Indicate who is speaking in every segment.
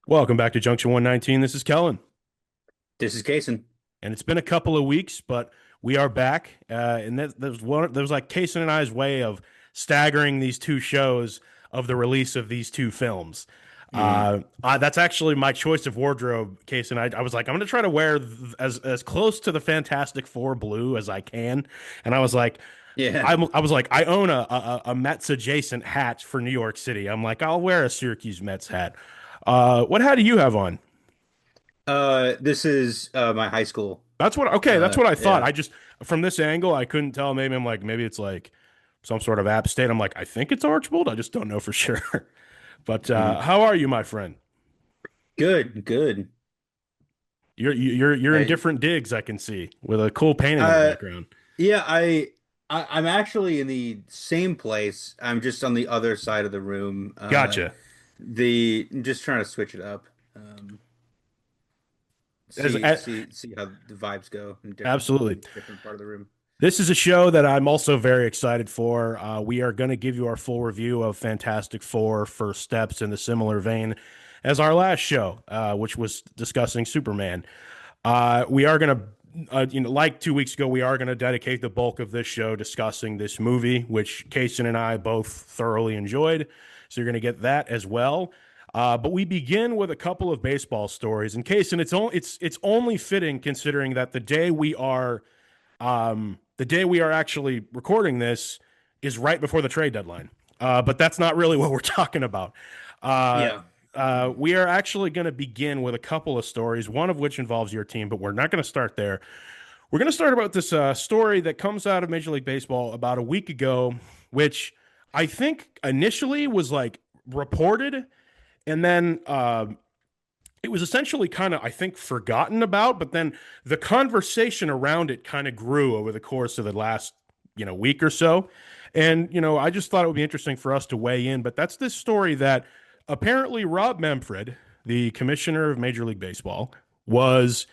Speaker 1: Welcome back to Junction 119. This is Kellan,
Speaker 2: This is Casen.
Speaker 1: and it's been a couple of weeks, but we are back. And there's like Casen and I's way of staggering these two shows of the release of these two films.
Speaker 2: Mm.
Speaker 1: That's actually my choice of wardrobe, Casen. I was like, I'm gonna try to wear as close to the Fantastic Four blue as I can, and I was like,
Speaker 2: Yeah.
Speaker 1: I was like, I own a Mets adjacent hat for New York City. I'm like, I'll wear a Syracuse Mets hat. What hat do you have on?
Speaker 2: This is my high school.
Speaker 1: That's what I thought.
Speaker 2: Yeah.
Speaker 1: I just from this angle I couldn't tell. Maybe it's like some sort of app state. I'm like, I think it's Archbold. I just don't know for sure. But
Speaker 2: Mm.
Speaker 1: how are you, my friend?
Speaker 2: Good, good.
Speaker 1: You're in
Speaker 2: I
Speaker 1: different digs, I can see, with a cool painting in the
Speaker 2: uh
Speaker 1: background.
Speaker 2: yeah, I'm actually in the same place. I'm just on the other side of the room.
Speaker 1: Gotcha.
Speaker 2: The I'm just trying to switch it up.
Speaker 1: As,
Speaker 2: See how the vibes go
Speaker 1: Absolutely.
Speaker 2: in different part of the room.
Speaker 1: This is a show that I'm also very excited for. We are going to give you our full review of Fantastic Four First Steps in the similar vein as our last show, which was discussing Superman. We are going to, like 2 weeks ago, we are going to dedicate the bulk of this show discussing this movie, which Kason and I both thoroughly enjoyed. So you're going to get that as well. But we begin with a couple of baseball stories. And Kason, it's only fitting considering that the day we are actually recording this is right before the trade deadline. But that's not really what we're talking about. Uh,
Speaker 2: Yeah.
Speaker 1: we are actually going to begin with a couple of stories, one of which involves your team, but we're not going to start there. We're going to start about this story that comes out of Major League Baseball about a week ago, which I think initially was like reported, and then it was essentially kind of, I think, forgotten about, but then the conversation around it kind of grew over the course of the last, week or so. And, I just thought it would be interesting for us to weigh in. But that's this story that apparently Rob Manfred, the commissioner of Major League Baseball, was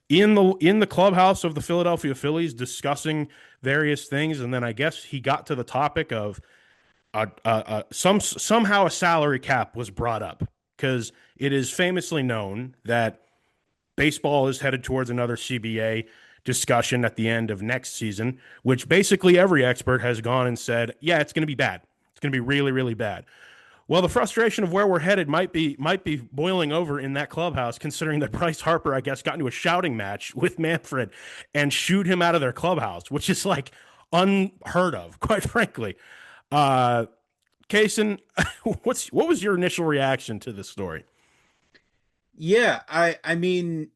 Speaker 1: in the clubhouse of the Philadelphia Phillies discussing various things, and then I guess he got to the topic of somehow a salary cap was brought up because it is famously known that baseball is headed towards another CBA discussion at the end of next season, which basically every expert has gone and said, yeah, it's going to be bad. It's going to be really, really bad. Well, the frustration of where we're headed might be boiling over in that clubhouse, considering that Bryce Harper, I guess, got into a shouting match with Manfred and shooed him out of their clubhouse, which is like unheard of, quite frankly. Uh, Kason, what was your initial reaction to this story?
Speaker 2: Yeah, I mean,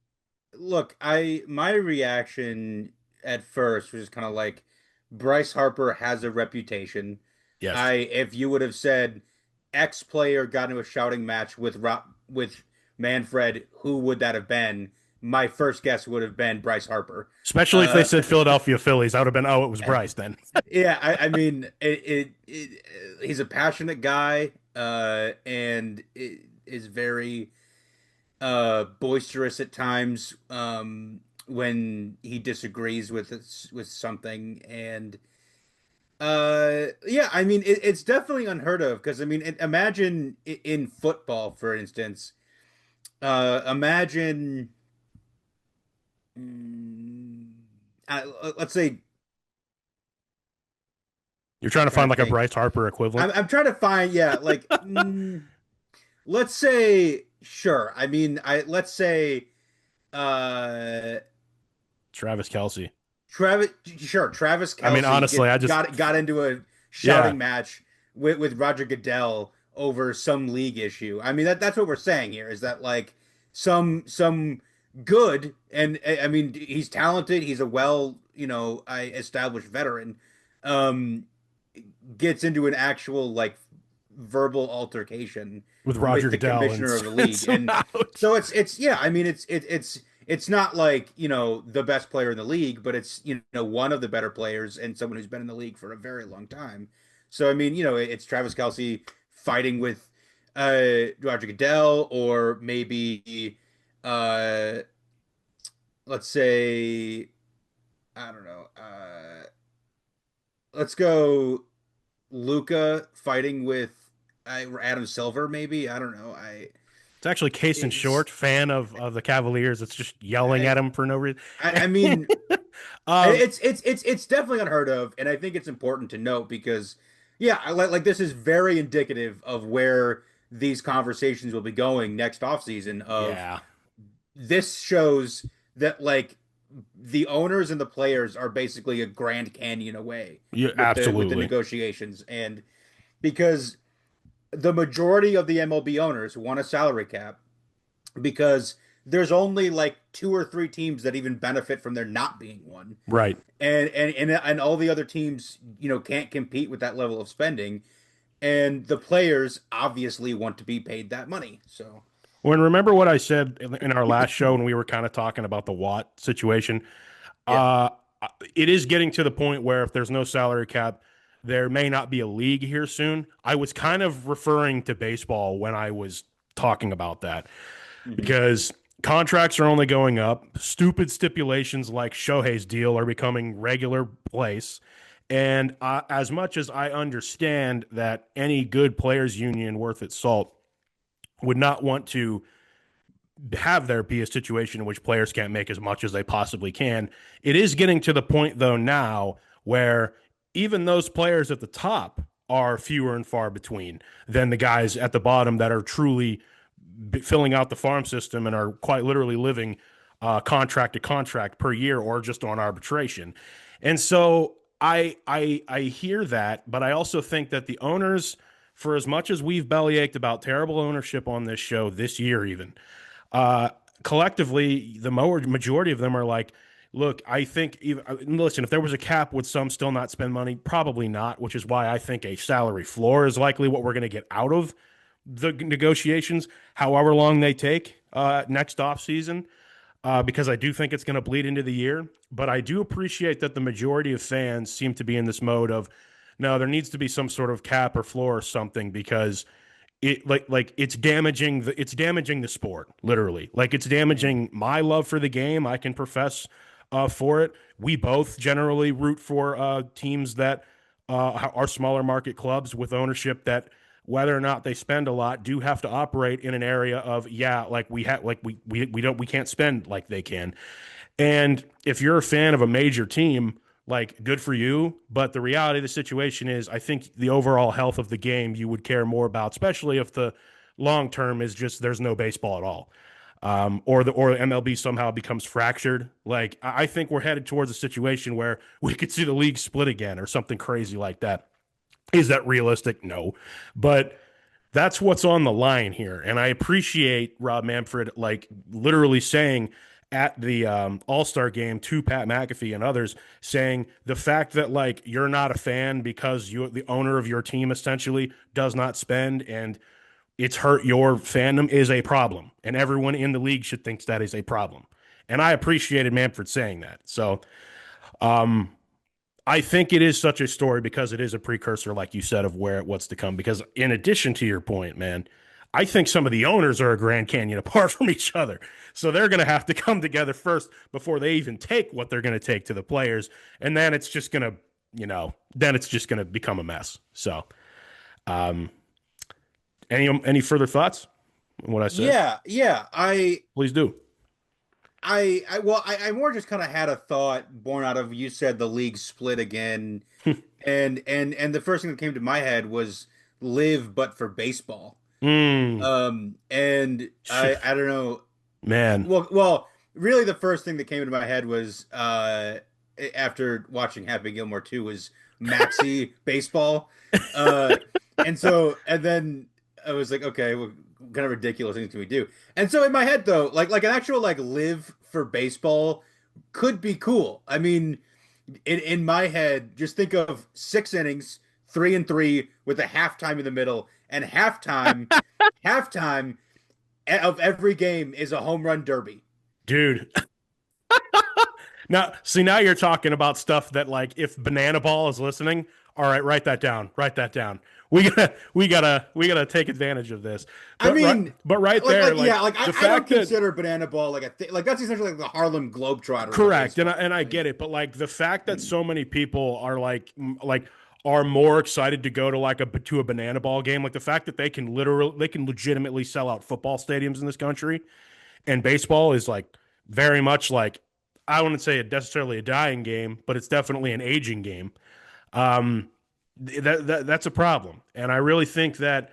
Speaker 2: look, I my reaction at first was kind of like Bryce Harper has a reputation.
Speaker 1: Yes.
Speaker 2: If you would have said X player got into a shouting match with Manfred, who would that have been? My first guess would have been Bryce Harper.
Speaker 1: Especially if they
Speaker 2: Uh,
Speaker 1: said Philadelphia Phillies, I would have been, oh, it was Bryce then.
Speaker 2: yeah, I mean, he's a passionate guy, and it is very boisterous at times when he disagrees with something. And yeah, I mean it's definitely unheard of because I mean imagine in football, for instance, imagine mm, let's say
Speaker 1: You're trying to
Speaker 2: trying
Speaker 1: find
Speaker 2: to
Speaker 1: like a
Speaker 2: think.
Speaker 1: Bryce Harper equivalent.
Speaker 2: I'm trying to find, yeah, like let's say, sure, I mean, I let's say uh
Speaker 1: Travis Kelsey.
Speaker 2: Travis
Speaker 1: I mean,
Speaker 2: Kelsey
Speaker 1: honestly, I just,
Speaker 2: got into a
Speaker 1: yeah,
Speaker 2: shouting match with Roger Goodell over some league issue. I mean, that's what we're saying here is that like some good, and I mean he's talented, he's a well, I established veteran, um gets into an actual like verbal altercation
Speaker 1: with
Speaker 2: with
Speaker 1: Roger
Speaker 2: the
Speaker 1: Goodell and
Speaker 2: commissioner of the league.
Speaker 1: sends him
Speaker 2: And
Speaker 1: out.
Speaker 2: so it's yeah, I mean it's not like, the best player in the league, but it's, one of the better players and someone who's been in the league for a very long time. So I mean, it's Travis Kelsey fighting with Roger Goodell, or maybe uh let's say, I don't know, let's go Luca fighting with Adam Silver, maybe. I don't know. I
Speaker 1: It's actually
Speaker 2: It's
Speaker 1: Casen-short, fan of the Cavaliers. It's just yelling
Speaker 2: I
Speaker 1: at him for no reason.
Speaker 2: I mean,
Speaker 1: um,
Speaker 2: it's definitely unheard of, and I think it's important to note because yeah, like this is very indicative of where these conversations will be going next offseason of
Speaker 1: yeah,
Speaker 2: this shows that like the owners and the players are basically a Grand Canyon away
Speaker 1: yeah,
Speaker 2: with the
Speaker 1: absolutely.
Speaker 2: negotiations, and because the majority of the MLB owners want a salary cap because there's only like two or three teams that even benefit from there not being one,
Speaker 1: Right.
Speaker 2: and all the other teams can't compete with that level of spending, and the players obviously want to be paid that money. So
Speaker 1: When remember what I said in our last show when we were kind of talking about the Watt situation?
Speaker 2: yeah.
Speaker 1: Uh, it is getting to the point where if there's no salary cap, there may not be a league here soon. I was kind of referring to baseball when I was talking about that
Speaker 2: Hmm.
Speaker 1: because contracts are only going up. Stupid stipulations like Shohei's deal are becoming regular place. And as much as I understand that any good players union worth its salt would not want to have there be a situation in which players can't make as much as they possibly can. It is getting to the point, though, now where even those players at the top are fewer and far between than the guys at the bottom that are truly filling out the farm system and are quite literally living contract to contract per year or just on arbitration. And so I hear that, but I also think that the owners, for as much as we've bellyached about terrible ownership on this show this year, even uh, collectively, the majority of them are like, look, I think, even, listen, if there was a cap, would some still not spend money? Probably not, which is why I think a salary floor is likely what we're going to get out of the negotiations, however long they take next offseason, because I do think it's going to bleed into the year. But I do appreciate that the majority of fans seem to be in this mode of, no, there needs to be some sort of cap or floor or something because it's damaging the sport literally, like it's
Speaker 2: Hmm.
Speaker 1: damaging my love for the game. I can profess for it. We both generally root for teams that are smaller market clubs with ownership that whether or not they spend a lot do have to operate in an area of yeah like we can't spend like they can. And if you're a fan of a major team, like good for you. But the reality of the situation is, I think the overall health of the game you would care more about, especially if the long term is just there's no baseball at all, or the MLB somehow becomes fractured. Like I think we're headed towards a situation where we could see the league split again or something crazy like that. Is that realistic? No, but that's what's on the line here. And I appreciate Rob Manfred like literally saying at the All-Star game to Pat McAfee and others saying the fact that like you're not a fan because you the owner of your team essentially does not spend and it's hurt your fandom is a problem. And everyone in the league should think that is a problem. And I appreciated Manfred saying that. So um I think it is such a story because it is a precursor, like you said, of what's to come. Because in addition to your point, man, I think some of the owners are a Grand Canyon apart from each other. So they're going to have to come together first before they even take what they're going to take to the players. And then it's just going to, then it's just going to become a mess. So, um, any further thoughts on what I said?
Speaker 2: Yeah.
Speaker 1: Please do.
Speaker 2: I more just kind of had a thought born out of you said the league split again, and the first thing that came to my head was live but for baseball.
Speaker 1: mm,
Speaker 2: And I don't know.
Speaker 1: man,
Speaker 2: Really the first thing that came into my head was after watching Happy Gilmore 2 was Maxi baseball. Uh, and then I was like, okay, what kind of ridiculous things can we do? And so in my head though, like an actual like live for baseball could be cool. I mean, in my head, just think of 6 innings, 3 and 3 with a halftime in the middle, and halftime of every game is a home run derby.
Speaker 1: dude. Now, see, now you're talking about stuff that, like, if Banana Ball is listening, all right, write that down. Write that down. We gotta take advantage of this.
Speaker 2: I
Speaker 1: Right,
Speaker 2: mean,
Speaker 1: but right there, like
Speaker 2: yeah, like
Speaker 1: the
Speaker 2: I don't
Speaker 1: fact that
Speaker 2: consider Banana Ball like like that's essentially like the Harlem Globetrotters of
Speaker 1: correct, and
Speaker 2: baseball.
Speaker 1: I
Speaker 2: Like,
Speaker 1: get it, but like the fact that so many people are like are more excited to go to like a banana ball game. Like the fact that they can legitimately sell out football stadiums in this country, and baseball is like very much like, I wouldn't say it necessarily a dying game, but it's definitely an aging game. Um, that's a problem, and I really think that,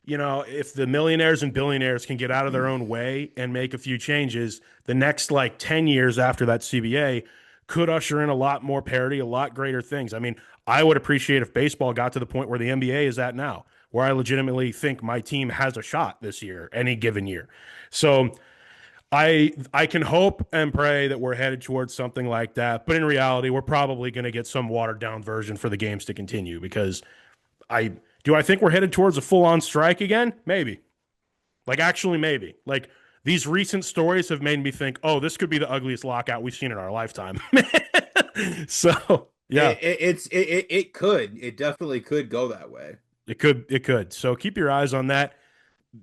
Speaker 1: if the millionaires and billionaires can get out of their own way and make a few changes, the next like 10 years after that CBA could usher in a lot more parity, a lot greater things. I mean, I would appreciate if baseball got to the point where the NBA is at now, where I legitimately think my team has a shot this year, any given year. So I can hope and pray that we're headed towards something like that, but in reality, we're probably going to get some watered down version for the games to continue, because I I think we're headed towards a full on strike again? Maybe. Like actually maybe. Like these recent stories have made me think, "Oh, this could be the ugliest lockout we've seen in our lifetime." So, yeah,
Speaker 2: It definitely could go that way.
Speaker 1: it could. So keep your eyes on that.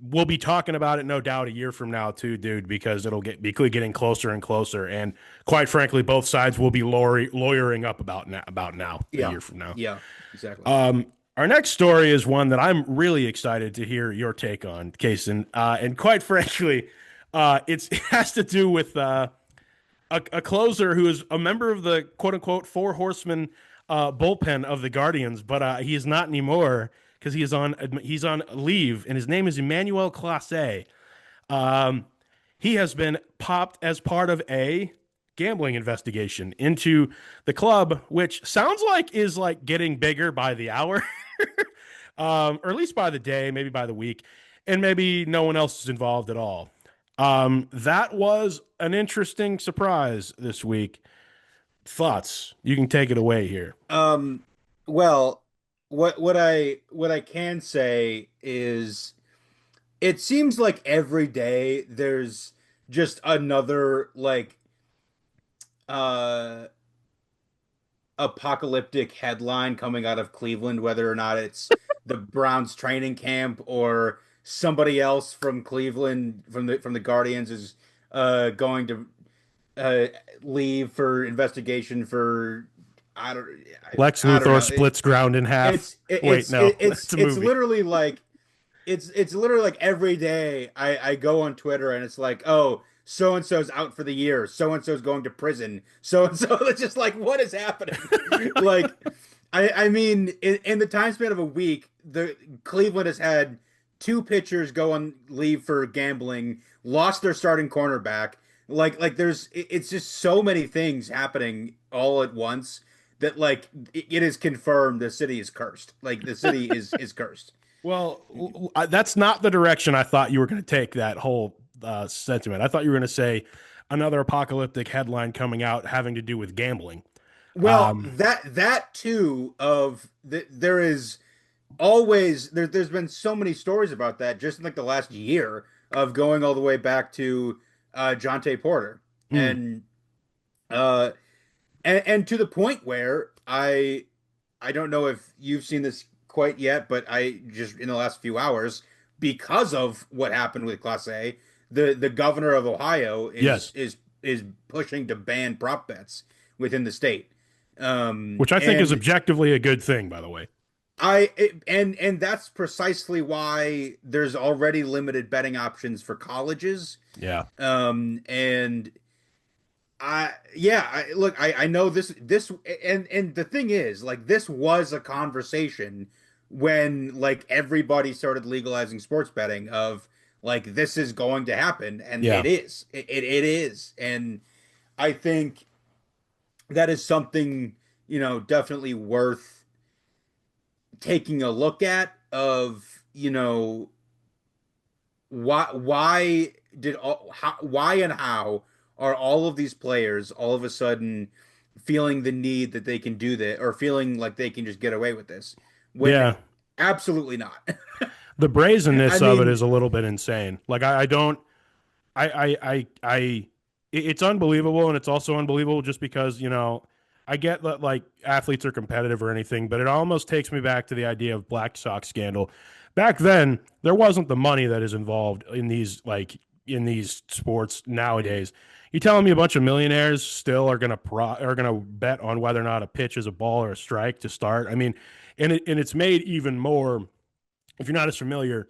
Speaker 1: We'll be talking about it no doubt a year from now too, dude, because it'll be getting closer and closer, and quite frankly both sides will be lawyering up about now a
Speaker 2: Yeah,
Speaker 1: year from now.
Speaker 2: yeah, exactly.
Speaker 1: Our next story is one that I'm really excited to hear your take on, Casen, and quite frankly, it has to do with a closer who is a member of the quote unquote four horsemen bullpen of the Guardians, but he is not anymore because he's on leave, and his name is Emmanuel Clase. Um, he has been popped as part of a gambling investigation into the club, which sounds like is like getting bigger by the hour, or at least by the day, maybe by the week, and maybe no one else is involved at all. That was an interesting surprise this week. Thoughts? You can take it away here.
Speaker 2: Um, well, what I can say is it seems like every day there's just another like uh apocalyptic headline coming out of Cleveland, whether or not it's the Browns training camp or somebody else from Cleveland from the Guardians is going to uh leave for investigation for I don't
Speaker 1: Lex
Speaker 2: I don't
Speaker 1: Luthor
Speaker 2: know.
Speaker 1: splits ground in half. Wait, no, that's a
Speaker 2: It's
Speaker 1: movie.
Speaker 2: literally like it's literally like every day I go on Twitter and it's like, oh, so and so's out for the year, so and so's going to prison, so and so. It's just like, what is happening? Like, I mean, in the time span of a week, the Cleveland has had two pitchers go on leave for gambling, lost their starting cornerback. It's just so many things happening all at once that like it is confirmed the city is cursed. Like the city is cursed.
Speaker 1: Well, that's not the direction I thought you were going to take that whole sentiment. I thought you were going to say another apocalyptic headline coming out having to do with gambling.
Speaker 2: Well, that too there is always there's been so many stories about that just in like the last year of going all the way back to Jonte Porter
Speaker 1: Hmm,
Speaker 2: and uh and to the point where I don't know if you've seen this quite yet, but I just in the last few hours because of what happened with Class A, the governor of Ohio
Speaker 1: yes,
Speaker 2: is pushing to ban prop bets within the state.
Speaker 1: which I think is
Speaker 2: And
Speaker 1: objectively a good thing, by the way.
Speaker 2: and that's precisely why there's already limited betting options for colleges.
Speaker 1: Yeah,
Speaker 2: And I know this and the thing is like this was a conversation when like everybody started legalizing sports betting of like this is going to happen and
Speaker 1: yeah,
Speaker 2: it is. And I think that is something, definitely worth taking a look at of, why why and how are all of these players all of a sudden feeling the need that they can do that or feeling like they can just get away with this when
Speaker 1: yeah.
Speaker 2: absolutely not.
Speaker 1: The
Speaker 2: I
Speaker 1: brazenness of it
Speaker 2: mean,
Speaker 1: is a little bit insane. Like I don't, it's unbelievable, and it's also unbelievable just because I get that like athletes are competitive or anything, but it almost takes me back to the idea of Black Sox scandal. Back then, there wasn't the money that is involved in these sports nowadays. You telling me a bunch of millionaires still are gonna bet on whether or not a pitch is a ball or a strike to start? I mean, And it's made even more, if you're not as familiar,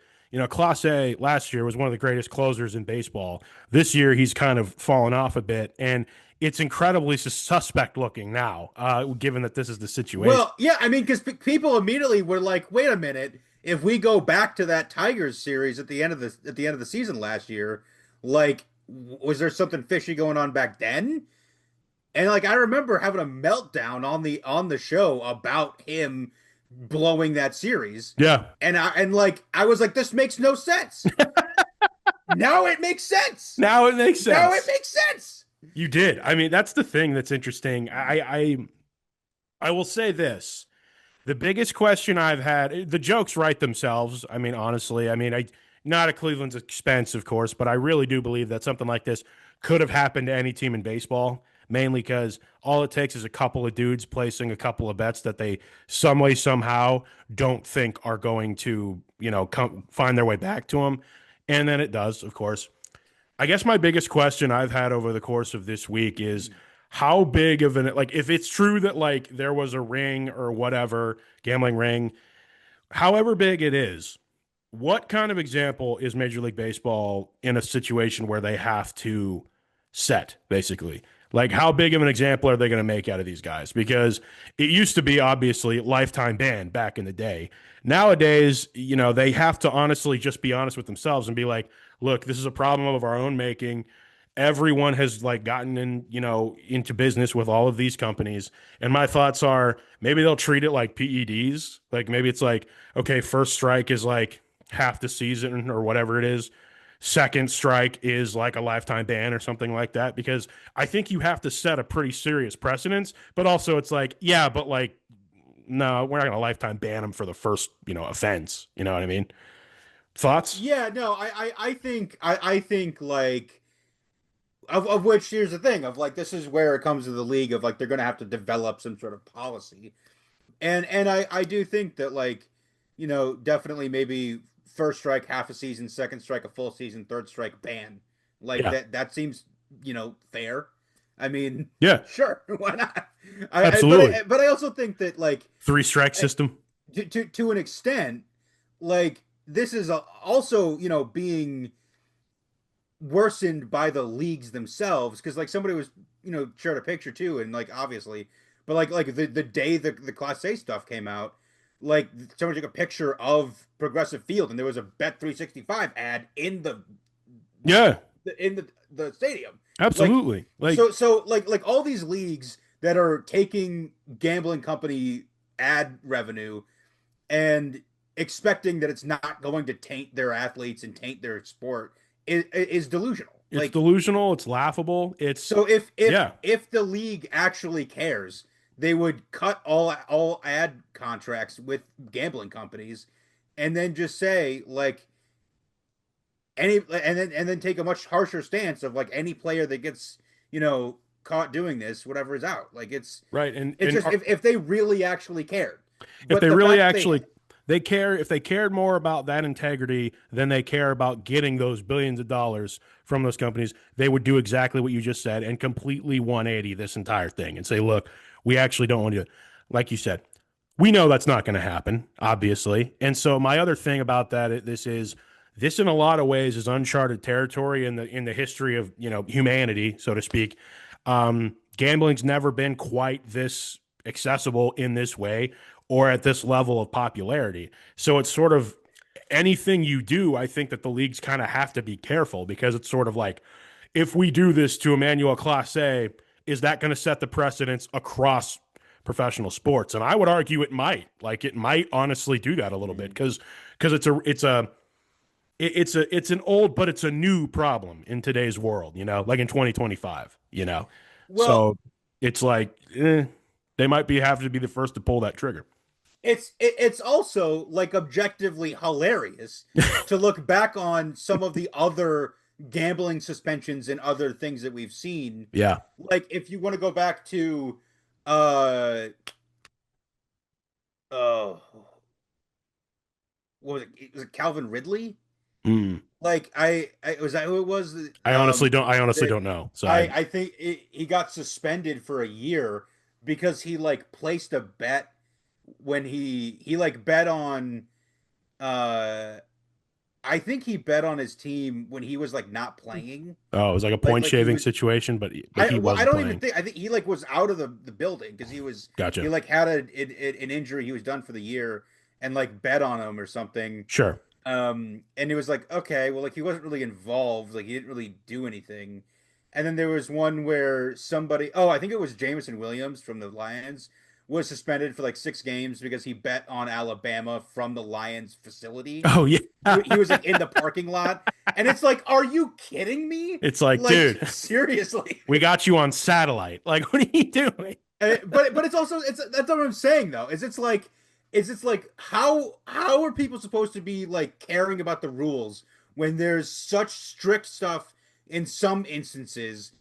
Speaker 1: Class A last year was one of the greatest closers in baseball. This year, he's kind of fallen off a bit, and it's incredibly suspect looking now, given that this is the situation.
Speaker 2: Well, yeah, I mean, because people immediately were like, "Wait a minute! If we go back to that Tigers series at the end of the season last year, like, was there something fishy going on back then?" And like, I remember having a meltdown on the show about him blowing that series,
Speaker 1: Yeah.
Speaker 2: and like, I was like, "This makes no sense." Now it makes sense.
Speaker 1: Now it makes
Speaker 2: Now it
Speaker 1: sense.
Speaker 2: makes sense.
Speaker 1: You did. I mean, that's the thing that's interesting. I will say this. The biggest question I've had, the jokes write themselves. I mean, honestly, I not at Cleveland's expense, of course, but I really do believe that something like this could have happened to any team in baseball, mainly because all it takes is a couple of dudes placing a couple of bets that they some way, somehow don't think are going to, find their way back to them. And then it does, of course. I guess my biggest question I've had over the course of this week is how big of an, like, if it's true that like there was a ring or whatever, gambling ring, however big it is, what kind of example is Major League Baseball in a situation where they have to set, basically? Like, how big of an example are they going to make out of these guys? Because it used to be obviously lifetime ban back in the day. Nowadays, they have to honestly just be honest with themselves and be like, look, this is a problem of our own making. Everyone has like gotten into business with all of these companies. And my thoughts are maybe they'll treat it like PEDs. Like maybe it's like, okay, first strike is like half the season or whatever it is. Second strike is like a lifetime ban or something like that. Because I think you have to set a pretty serious precedence. But also it's like, yeah, but like, no, we're not going to lifetime ban them for the first, offense. You know what I mean? Thoughts?
Speaker 2: Yeah, no, I think like of which here's the thing of like this is where it comes to the league of like they're gonna have to develop some sort of policy. And I do think that like, definitely maybe first strike half a season, second strike a full season, third strike ban. Like
Speaker 1: Yeah.
Speaker 2: that seems, fair. I mean,
Speaker 1: Yeah,
Speaker 2: sure, why not?
Speaker 1: absolutely.
Speaker 2: But I also think that like
Speaker 1: Three strike system.
Speaker 2: to an extent, like this is also, being worsened by the leagues themselves because like somebody was shared a picture too and like obviously but like the day the class A stuff came out like somebody took a picture of Progressive Field and there was a bet 365 ad
Speaker 1: Yeah,
Speaker 2: in the stadium like
Speaker 1: absolutely. Like,
Speaker 2: so like all these leagues that are taking gambling company ad revenue and expecting that it's not going to taint their athletes and taint their sport is delusional.
Speaker 1: it's
Speaker 2: Like
Speaker 1: delusional. It's laughable. It's,
Speaker 2: so
Speaker 1: yeah,
Speaker 2: if the league actually cares, they would cut all ad contracts with gambling companies and then just say like and then take a much harsher stance of like any player that gets, caught doing this, whatever is out. Like
Speaker 1: right. And,
Speaker 2: it's just if they really actually cared.
Speaker 1: if
Speaker 2: But
Speaker 1: they
Speaker 2: the
Speaker 1: really
Speaker 2: fact that they
Speaker 1: actually, they care, if they cared more about that integrity than they care about getting those billions of dollars from those companies, they would do exactly what you just said and completely 180 this entire thing and say, look, we actually don't want to, like you said, we know that's not going to happen, obviously. And so my other thing about that, this in a lot of ways is uncharted territory in the history of humanity, so to speak. Gambling's never been quite this accessible in this way or at this level of popularity. So it's sort of anything you do, I think that the leagues kind of have to be careful because it's sort of like if we do this to Emmanuel Class A, is that going to set the precedence across professional sports? And I would argue it might. Like it might honestly do that a little bit because it's an old but it's a new problem in today's world, like in 2025,
Speaker 2: well
Speaker 1: So it's like they might be have to be the first to pull that trigger.
Speaker 2: it's also like objectively hilarious to look back on some of the other gambling suspensions and other things that we've seen.
Speaker 1: Yeah.
Speaker 2: Like if you want to go back to uh oh what was it? Was it Calvin Ridley?
Speaker 1: Mm.
Speaker 2: Like I was that who it was?
Speaker 1: I honestly
Speaker 2: That
Speaker 1: don't know. So I
Speaker 2: I think he got suspended for a year because he like placed a bet when he like bet on uh I think he bet on his team when he was like not playing.
Speaker 1: Oh, it was like a point
Speaker 2: Like he
Speaker 1: shaving
Speaker 2: was
Speaker 1: situation, but he
Speaker 2: I
Speaker 1: wasn't
Speaker 2: don't even
Speaker 1: playing.
Speaker 2: think I think he like was out of the building because he
Speaker 1: Gotcha.
Speaker 2: like had an injury, he was done for the year, and like bet on him or something.
Speaker 1: Sure.
Speaker 2: And it was like, okay, well, like he wasn't really involved, like he didn't really do anything. And then there was one where somebody, oh, I think it was Jameson Williams from the Lions, was suspended for like 6 games because he bet on Alabama from the Lions facility.
Speaker 1: Oh yeah.
Speaker 2: He was like in the parking lot, and it's like, are you kidding me?
Speaker 1: It's like,
Speaker 2: Like
Speaker 1: dude,
Speaker 2: seriously.
Speaker 1: we got you on satellite. Like, what are you doing?
Speaker 2: But it's also it's that's what I'm saying though. It's like how are people supposed to be like caring about the rules when there's such strict stuff in some instances,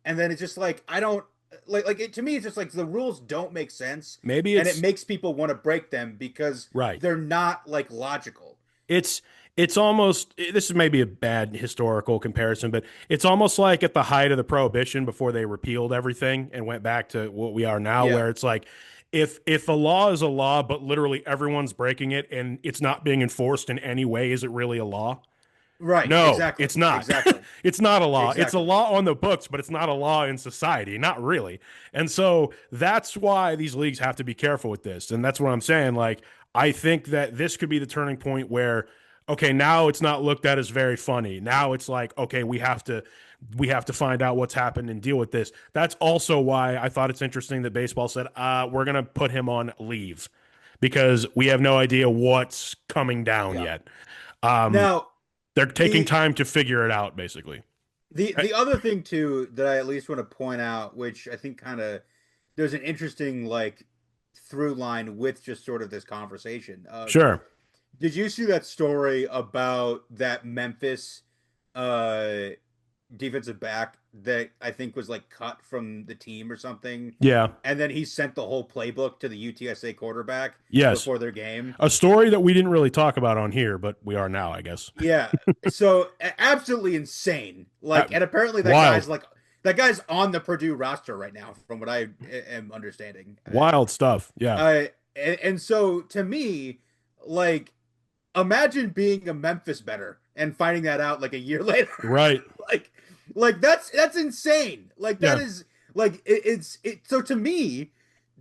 Speaker 2: and then it's just like I don't like it to me. It's just like the rules don't make sense,
Speaker 1: Maybe
Speaker 2: and it
Speaker 1: it's
Speaker 2: makes people want to break them because
Speaker 1: right.
Speaker 2: they're not like logical.
Speaker 1: It's it's almost this is maybe a bad historical comparison, but it's almost like at the height of the prohibition before they repealed everything and went back to what we are now,
Speaker 2: Yeah.
Speaker 1: where it's like if a law is a law, but literally everyone's breaking it and it's not being enforced in any way, is it really a law?
Speaker 2: Right.
Speaker 1: No,
Speaker 2: Exactly.
Speaker 1: it's not.
Speaker 2: Exactly.
Speaker 1: It's not a law. It's a
Speaker 2: Exactly.
Speaker 1: law on the books, but it's not a law in society. Not really. And so that's why these leagues have to be careful with this. And that's what I'm saying. Like, I think that this could be the turning point where, okay, now it's not looked at as very funny. Now it's like, okay, we have to find out what's happened and deal with this. That's also why I thought it's interesting that baseball said, we're gonna put him on leave because we have no idea what's coming down
Speaker 2: Yeah.
Speaker 1: yet. Um,
Speaker 2: Now
Speaker 1: they're taking
Speaker 2: the
Speaker 1: time to figure it out, basically. Right?
Speaker 2: the other thing too that I at least want to point out, which I think kind of there's an interesting like through line with just sort of this conversation.
Speaker 1: Sure.
Speaker 2: Did you see that story about that Memphis uh defensive back that I think was like cut from the team or something,
Speaker 1: Yeah.
Speaker 2: and then he sent the whole playbook to the UTSA quarterback
Speaker 1: Yes.
Speaker 2: before their game?
Speaker 1: A story that we didn't really talk about on here, but we are now, I guess.
Speaker 2: Yeah. So absolutely insane.
Speaker 1: Uh,
Speaker 2: Like, and apparently
Speaker 1: Wild,
Speaker 2: that guy's on the Purdue roster right now, from what I am understanding.
Speaker 1: wild stuff. Yeah.
Speaker 2: And so to me, like, imagine being a Memphis better and finding that out like a year later.
Speaker 1: Right.
Speaker 2: like, like that's insane. Like that
Speaker 1: Yeah.
Speaker 2: is like it. So to me,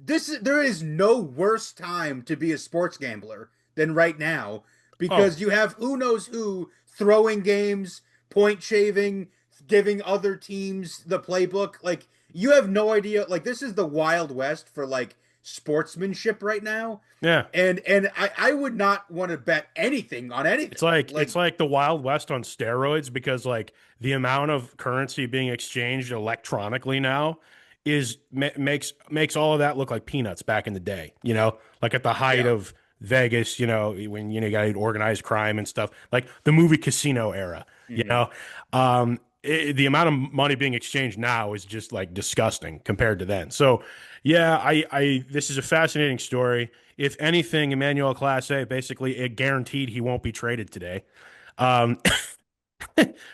Speaker 2: there is no worse time to be a sports gambler than right now
Speaker 1: Oh,
Speaker 2: because you have who knows who throwing games, point shaving, giving other teams the playbook. Like you have no idea. Like this is the Wild West for like sportsmanship right now.
Speaker 1: yeah.
Speaker 2: And I would not want to bet anything on anything.
Speaker 1: It's
Speaker 2: Like
Speaker 1: like the Wild West on steroids because like the amount of currency being exchanged electronically now makes all of that look like peanuts back in the day, like at the height
Speaker 2: yeah.
Speaker 1: of Vegas, when you got organized crime and stuff, like the movie Casino era,
Speaker 2: Hmm.
Speaker 1: the amount of money being exchanged now is just like disgusting compared to then. So, yeah, I this is a fascinating story. If anything, Emmanuel Class A basically it guaranteed he won't be traded today. Um,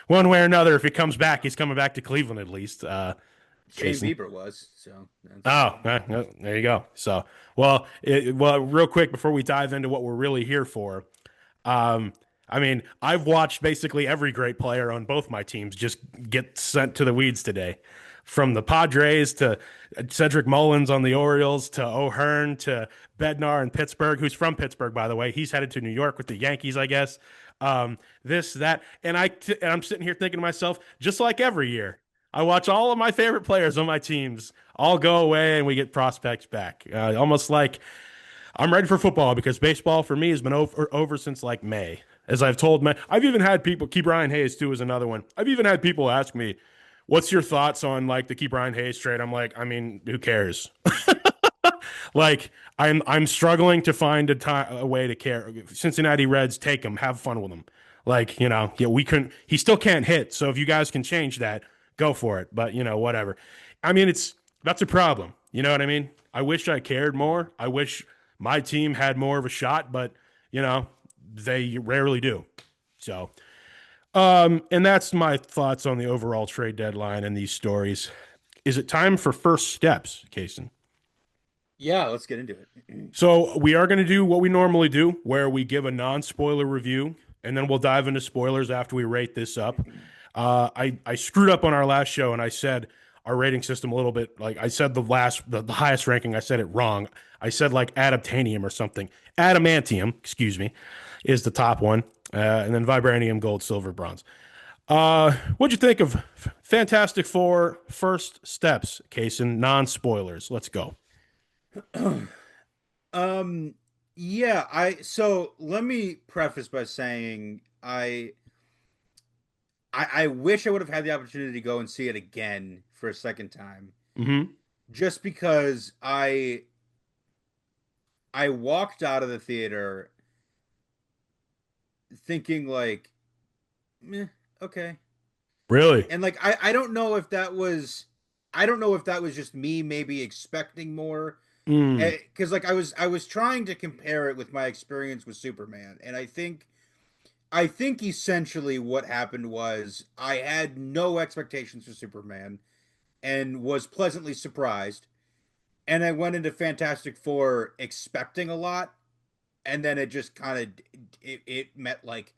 Speaker 1: one way or another, if he comes back, he's coming back to Cleveland at least.
Speaker 2: Shane
Speaker 1: Casen.
Speaker 2: Bieber was, so that's
Speaker 1: Oh, there you go. So, well, real quick before we dive into what we're really here for, um, I mean, I've watched basically every great player on both my teams just get sent to the weeds today, from the Padres to Cedric Mullins on the Orioles to O'Hearn to Bednar in Pittsburgh, who's from Pittsburgh, by the way. He's headed to New York with the Yankees, I guess. This, that, and I'm sitting here thinking to myself, just like every year, I watch all of my favorite players on my teams all go away, and we get prospects back. Almost like I'm ready for football because baseball for me has been over since like May. As I've told me, I've even had people. Key Brian Hayes too is another one. I've even had people ask me, "What's your thoughts on like the Key Brian Hayes trade?" I'm like, I mean, who cares? Like, I'm struggling to find a way to care. Cincinnati Reds, take him, have fun with him. Like, yeah, we couldn't. He still can't hit. So if you guys can change that, go for it. But whatever. I mean, that's a problem. You know what I mean? I wish I cared more. I wish my team had more of a shot, but you know, they rarely do. So, and that's my thoughts on the overall trade deadline and these stories. Is it time for first steps, Casen?
Speaker 2: Yeah, let's get into it.
Speaker 1: So we are going to do what we normally do, where we give a non-spoiler review, and then we'll dive into spoilers after we rate this up. I screwed up on our last show, and I said our rating system a little bit like I said the highest ranking. I said it wrong. I said like adaptanium or something. Adamantium, excuse me, is the top one, and then vibranium, gold, silver, bronze. What'd you think of Fantastic Four First Steps, Casen? Non-spoilers. Let's go.
Speaker 2: Um, yeah, so let me preface by saying I wish I would have had the opportunity to go and see it again for a second time,
Speaker 1: Mm-hmm.
Speaker 2: just because I walked out of the theater thinking like, meh, okay.
Speaker 1: Really?
Speaker 2: And like I don't know if that was I don't know if that was just me maybe expecting more,
Speaker 1: Mm.
Speaker 2: because like I was trying to compare it with my experience with Superman, and I think essentially what happened was I had no expectations for Superman and was pleasantly surprised, and I went into Fantastic Four expecting a lot, and then it just kind of it met like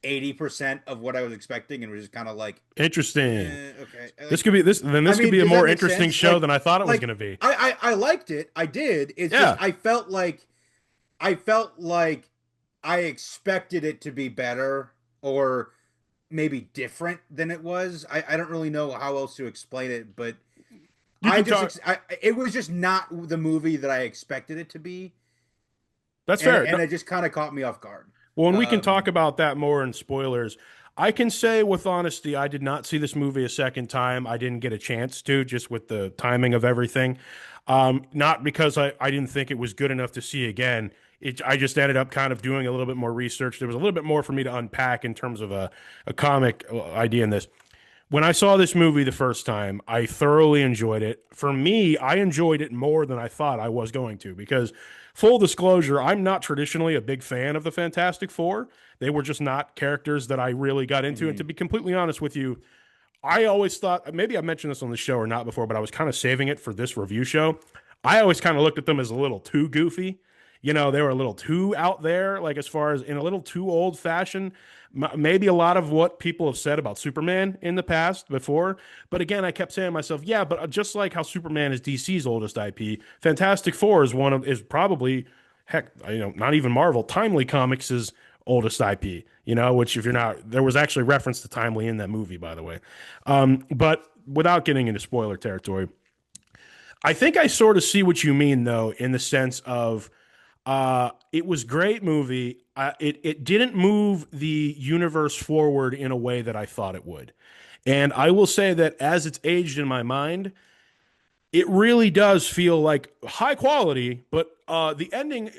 Speaker 2: 80% of what I was expecting, and was just kind of like,
Speaker 1: Interesting.
Speaker 2: okay.
Speaker 1: This
Speaker 2: Like,
Speaker 1: could be this. Then
Speaker 2: I
Speaker 1: this could
Speaker 2: mean,
Speaker 1: be a
Speaker 2: does that
Speaker 1: more
Speaker 2: make
Speaker 1: interesting
Speaker 2: sense?
Speaker 1: show than I thought it was going
Speaker 2: Like
Speaker 1: to be.
Speaker 2: I liked it. I did. It's just
Speaker 1: Yeah.
Speaker 2: I felt like I expected it to be better or maybe different than it was. I don't really know how else to explain it, but
Speaker 1: You can talk.
Speaker 2: it was just not the movie that I expected it to be,
Speaker 1: That's
Speaker 2: and
Speaker 1: fair.
Speaker 2: and it just kind of caught me off guard.
Speaker 1: Well, and we can talk
Speaker 2: Um,
Speaker 1: about that more in spoilers. I can say with honesty, I did not see this movie a second time. I didn't get a chance to, just with the timing of everything. Not because I didn't think it was good enough to see again. I just ended up kind of doing a little bit more research. There was a little bit more for me to unpack in terms of a comic idea in this. When I saw this movie the first time, I thoroughly enjoyed it. For me, I enjoyed it more than I thought I was going to because, full disclosure, I'm not traditionally a big fan of the Fantastic Four. They were just not characters that I really got into. And to
Speaker 2: mhm.
Speaker 1: be completely honest with you, I always thought maybe I mentioned this on the show or not before, but I was kind of saving it for this review show. I always kind of looked at them as a little too goofy. You know, they were a little too out there, like as far as in a little too old fashioned. Maybe a lot of what people have said about Superman in the past before. But again, I kept saying to myself, yeah, but just like how Superman is DC's oldest IP, Fantastic Four is probably heck, not even Marvel, Timely Comics' oldest IP, which if you're not, there was actually reference to Timely in that movie, by the way. But without getting into spoiler territory, I think I sort of see what you mean, though, in the sense of it was great movie. It didn't move the universe forward in a way that I thought it would. And I will say that as it's aged in my mind, it really does feel like high quality, but the ending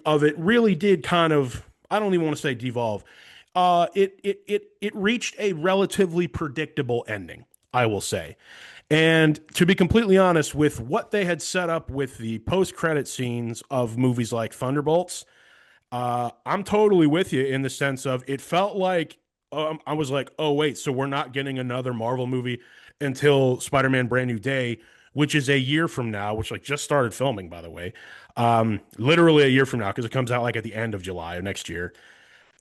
Speaker 1: of it really did kind of, I don't even want to say devolve. It reached a relatively predictable ending, I will say. And to be completely honest, with what they had set up with the post credit scenes of movies like Thunderbolts, I'm totally with you in the sense of it felt like I was like, oh wait, so we're not getting another Marvel movie until Spider-Man: Brand New Day, which is a year from now, which like just started filming by the way, literally a year from now because it comes out like at the end of July of next year.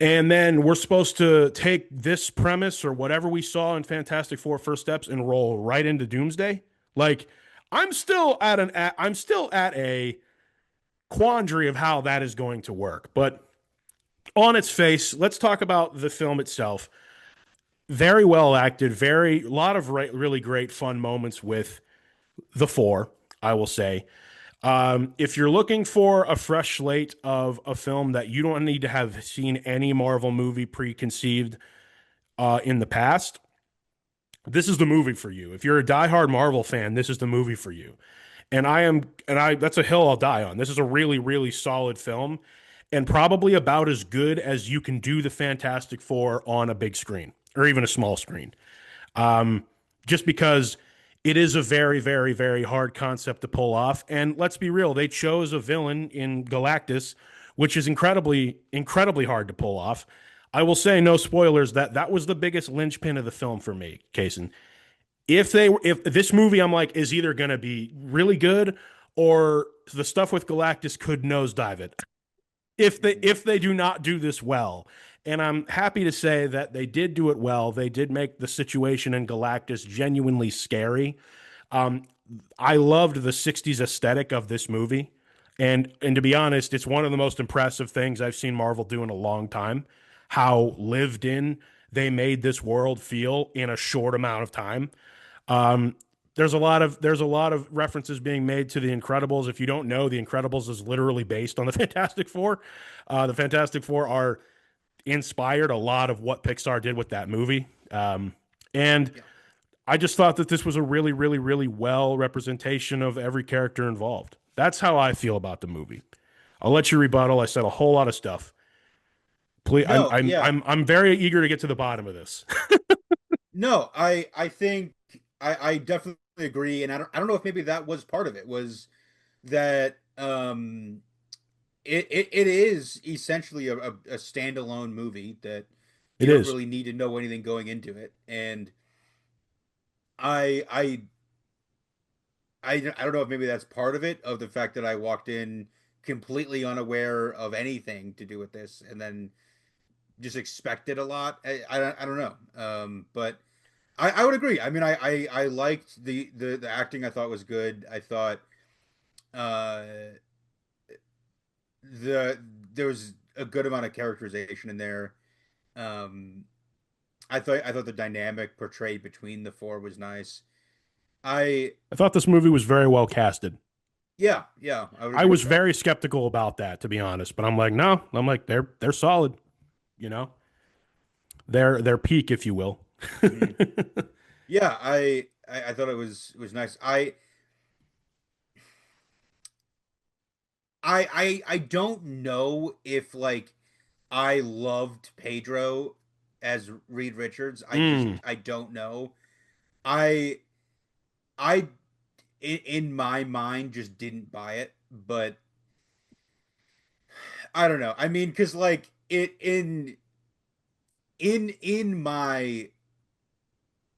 Speaker 1: And then we're supposed to take this premise or whatever we saw in Fantastic Four First Steps and roll right into Doomsday. Like I'm still at a quandary of how that is going to work. But on its face, let's talk about the film itself. Very well acted, very a lot of really great fun moments with the four, I will say. If you're looking for a fresh slate of a film that you don't need to have seen any Marvel movie preconceived in the past, this is the movie for you. If you're a diehard Marvel fan, this is the movie for you. And that's a hill I'll die on. This is a really, really solid film and probably about as good as you can do the Fantastic Four on a big screen or even a small screen. Um, just because it is a very, very, very hard concept to pull off. And let's be real, they chose a villain in Galactus, which is incredibly, incredibly hard to pull off. I will say, no spoilers, that was the biggest linchpin of the film for me, Casen. If this movie I'm like is either going to be really good or the stuff with Galactus could nosedive it if they do not do this well. And I'm happy to say that they did do it well. They did make the situation in Galactus genuinely scary. Um, I loved the '60s aesthetic of this movie, and to be honest, it's one of the most impressive things I've seen Marvel do in a long time. How lived in they made this world feel in a short amount of time. Um, there's a lot of references being made to the Incredibles. If you don't know, the Incredibles is literally based on the Fantastic Four. The Fantastic Four are inspired a lot of what Pixar did with that movie. And
Speaker 2: Yeah.
Speaker 1: I just thought that this was a really, really, really well representation of every character involved. That's how I feel about the movie. I'll let you rebuttal. I said a whole lot of stuff. Please,
Speaker 2: No, yeah.
Speaker 1: I'm very eager to get to the bottom of this.
Speaker 2: No, I think I definitely agree, and I don't know if maybe that was part of it, was that it is essentially a standalone movie that you
Speaker 1: It
Speaker 2: don't
Speaker 1: is.
Speaker 2: really need to know anything going into it. And I I I don't know if maybe that's part of it, of the fact that I walked in completely unaware of anything to do with this, and then just expected a lot. I don't know. But I would agree. I mean, I liked the acting. I thought was good. I thought uh the there was a good amount of characterization in there. Um, I thought the dynamic portrayed between the four was nice. I
Speaker 1: I thought this movie was very well casted.
Speaker 2: Yeah, yeah, I would
Speaker 1: I
Speaker 2: agree
Speaker 1: was
Speaker 2: with that.
Speaker 1: very skeptical about that, to be honest, but I'm like, no, I'm like they're solid, you know, their peak, if you will.
Speaker 2: Hmm. Yeah, I thought it was nice. I don't know if like I loved Pedro as Reed Richards.
Speaker 1: Mm.
Speaker 2: I don't know. I I in my mind just didn't buy it, but I don't know. I mean, because like it in my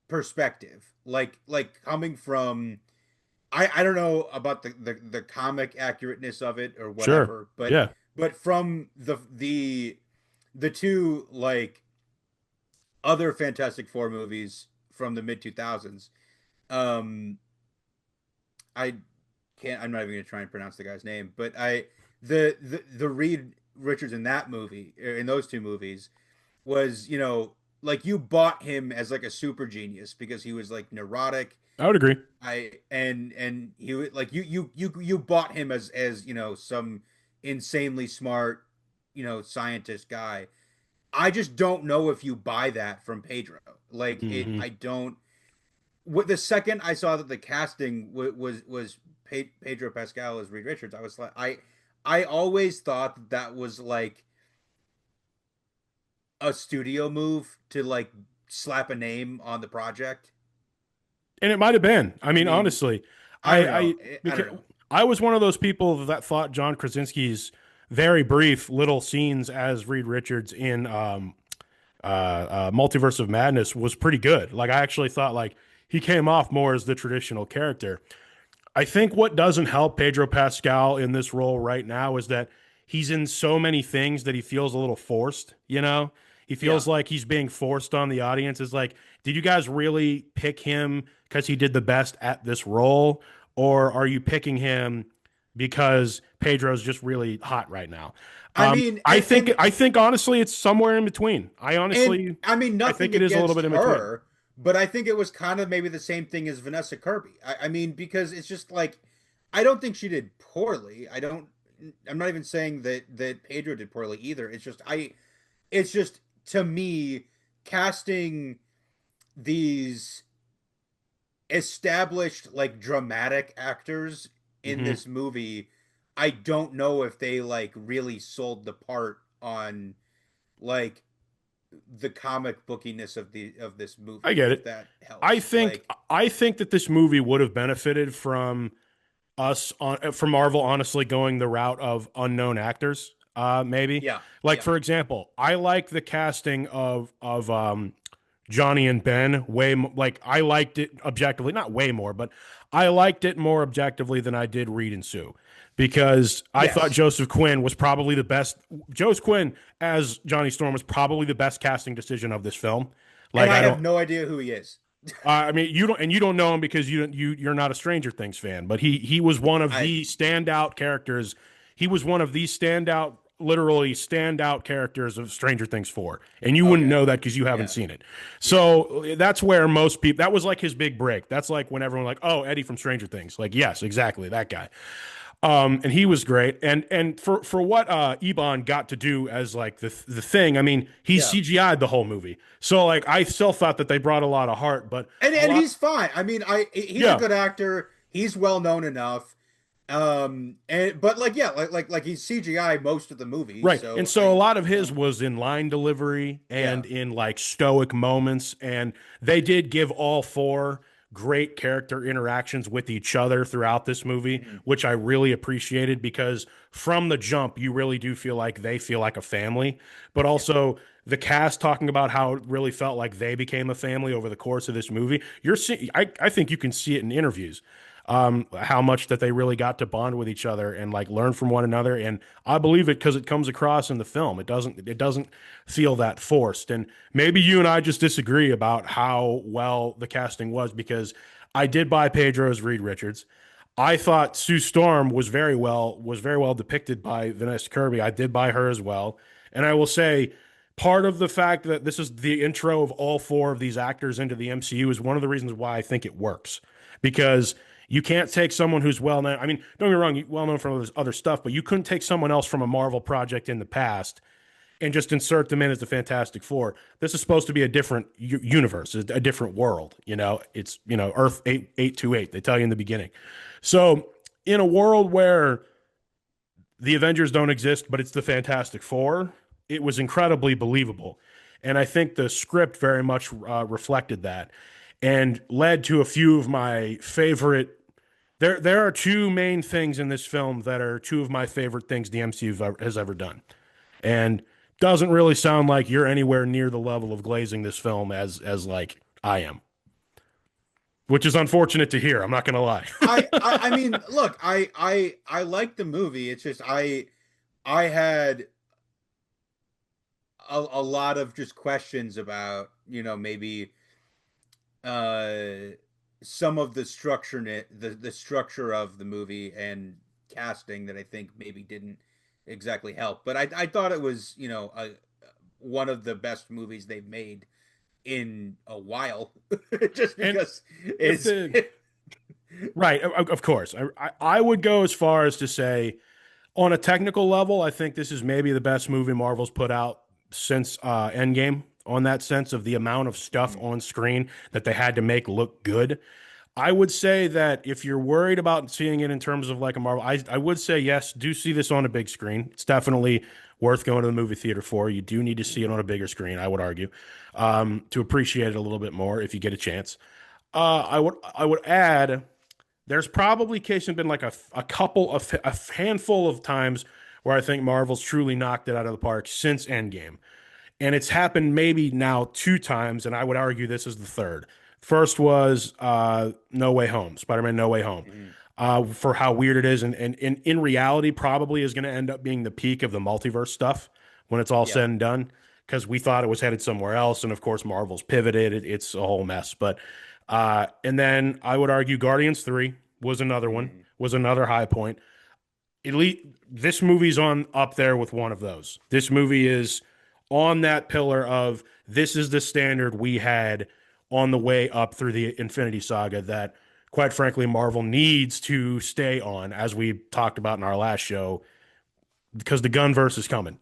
Speaker 2: perspective, like coming from I don't know about the comic accurateness of it or
Speaker 1: Sure.
Speaker 2: whatever,
Speaker 1: Yeah.
Speaker 2: but from the two like other Fantastic Four movies from the mid 2000s, um, I can't. I'm not even gonna try and pronounce the guy's name, but the Reed Richards in that movie, in those two movies, was like you bought him as like a super genius because he was like neurotic.
Speaker 1: I would agree.
Speaker 2: And he like you bought him as some insanely smart scientist guy. I just don't know if you buy that from Pedro. Like it,
Speaker 1: Hmm.
Speaker 2: I don't. What the second I saw that the casting was Pedro Pascal as Reed Richards, I was like, I always thought that was like a studio move to like slap a name on the project.
Speaker 1: And it might have been. I
Speaker 2: I
Speaker 1: mean,
Speaker 2: mean,
Speaker 1: honestly,
Speaker 2: I don't
Speaker 1: I
Speaker 2: know. I
Speaker 1: because
Speaker 2: don't know.
Speaker 1: I was one of those people that thought John Krasinski's very brief little scenes as Reed Richards in Multiverse of Madness was pretty good. Like I actually thought like he came off more as the traditional character. I think what doesn't help Pedro Pascal in this role right now is that he's in so many things that he feels a little forced, you know? He
Speaker 2: Yeah.
Speaker 1: feels like he's being forced on the audience. Is like, did you guys really pick him because he did the best at this role? Or are you picking him because Pedro's just really hot right now?
Speaker 2: I mean,
Speaker 1: I think honestly it's somewhere in between.
Speaker 2: and I mean
Speaker 1: I think
Speaker 2: nothing
Speaker 1: it is a little bit
Speaker 2: against
Speaker 1: in between.
Speaker 2: her, but I think it was kind of maybe the same thing as Vanessa Kirby. I mean, because it's just like I don't think she did poorly. I'm not even saying that Pedro did poorly either. It's just to me casting these established like dramatic actors in
Speaker 1: Hmm.
Speaker 2: this movie, I don't know if they like really sold the part on like the comic bookiness of this
Speaker 1: I
Speaker 2: movie,
Speaker 1: get
Speaker 2: if
Speaker 1: it.
Speaker 2: that helps. Like,
Speaker 1: I think that this movie would have benefited from us on from Marvel honestly going the route of unknown actors. Maybe
Speaker 2: yeah,
Speaker 1: like
Speaker 2: yeah,
Speaker 1: for example, I like the casting of Johnny and Ben like I liked it objectively, not way more, but I liked it more objectively than I did Reed and Sue because I thought
Speaker 2: Yes,
Speaker 1: Joseph Quinn was probably the best. Joseph Quinn as Johnny Storm was probably the best casting decision of this film.
Speaker 2: and
Speaker 1: Like
Speaker 2: I
Speaker 1: I
Speaker 2: have
Speaker 1: don't,
Speaker 2: no idea who he is.
Speaker 1: I mean, you don't know him because you're not a Stranger Things fan, but he was one of
Speaker 2: I
Speaker 1: the standout characters. He was one of the standout, literally standout characters of Stranger Things 4, and you wouldn't
Speaker 2: Okay,
Speaker 1: know that because you haven't
Speaker 2: yeah,
Speaker 1: seen it.
Speaker 2: yeah,
Speaker 1: So that's where most people. That was like his big break. That's like when everyone like, oh, Eddie from Stranger Things. Like, yes, exactly that guy. And he was great. And for what Eban got to do as like the thing, I mean, he
Speaker 2: yeah.
Speaker 1: CGI'd the whole movie. So like I still thought that they brought a lot of heart, but a
Speaker 2: And
Speaker 1: lot
Speaker 2: he's fine. I mean, I he's a
Speaker 1: yeah,
Speaker 2: good actor. He's well known enough. And but like yeah, like he's CGI most of the movie.
Speaker 1: right. And
Speaker 2: So
Speaker 1: so a
Speaker 2: I
Speaker 1: lot of
Speaker 2: you
Speaker 1: his
Speaker 2: know
Speaker 1: was in line delivery
Speaker 2: yeah.
Speaker 1: and in like stoic moments. And they did give all four great character interactions with each other throughout this movie,
Speaker 2: Mhm.
Speaker 1: which I really appreciated because from the jump, you really do feel like they feel like a family, but
Speaker 2: Yeah.
Speaker 1: also the cast talking about how it really felt like they became a family over the course of this movie. I think you can see it in interviews how much that they really got to bond with each other and like learn from one another. And I believe it because it comes across in the film. It doesn't feel that forced. And maybe you and I just disagree about how well the casting was because I did buy Pedro as Reed Richards. I thought Sue Storm was very well depicted by Vanessa Kirby. I did buy her as well. And I will say part of the fact that this is the intro of all four of these actors into the MCU is one of the reasons why I think it works. Because you can't take someone who's well known. I mean, don't get me wrong, well known for other stuff, but you couldn't take someone else from a Marvel project in the past and just insert them in as the Fantastic Four. This is supposed to be a different universe, a different world. It's Earth 828. They tell you in the beginning. So in a world where the Avengers don't exist, but it's the Fantastic Four, it was incredibly believable. And I think the script very much reflected that and led to a few of my favorite. There are two main things in this film that are two of my favorite things the MCU has ever done. And doesn't really sound like you're anywhere near the level of glazing this film as like I am, which is unfortunate to hear. I'm not going to lie.
Speaker 2: I mean, look, I like the movie. It's just I had a lot of just questions about, maybe uh some of the the structure of the movie and casting that I think maybe didn't exactly help. But I thought it was, one of the best movies they've made in a while just
Speaker 1: And
Speaker 2: because
Speaker 1: if
Speaker 2: it's
Speaker 1: the right, of course, I would go as far as to say on a technical level, I think this is maybe the best movie Marvel's put out since Endgame. On that sense of the amount of stuff on screen that they had to make look good, I would say that if you're worried about seeing it in terms of like a Marvel, I would say yes, do see this on a big screen. It's definitely worth going to the movie theater for. You do need to see it on a bigger screen, I would argue, to appreciate it a little bit more if you get a chance. I would add there's probably Casen been like a couple of a handful of times where I think Marvel's truly knocked it out of the park since Endgame. And it's happened maybe now two times, and I would argue this is the third. First was No Way Home, Spider-Man No Way Home,
Speaker 2: Mhm.
Speaker 1: for how weird it is, and in reality probably is going to end up being the peak of the multiverse stuff when it's all
Speaker 2: Yeah.
Speaker 1: said and done, because we thought it was headed somewhere else, and of course Marvel's pivoted. It's a whole mess. But and then I would argue Guardians 3 was another one,
Speaker 2: Mhm.
Speaker 1: was another high point. Elite, this movie's on up there with one of those. This movie is on that pillar of this is the standard we had on the way up through the Infinity Saga that, quite frankly, Marvel needs to stay on, as we talked about in our last show, because the Gunverse is coming.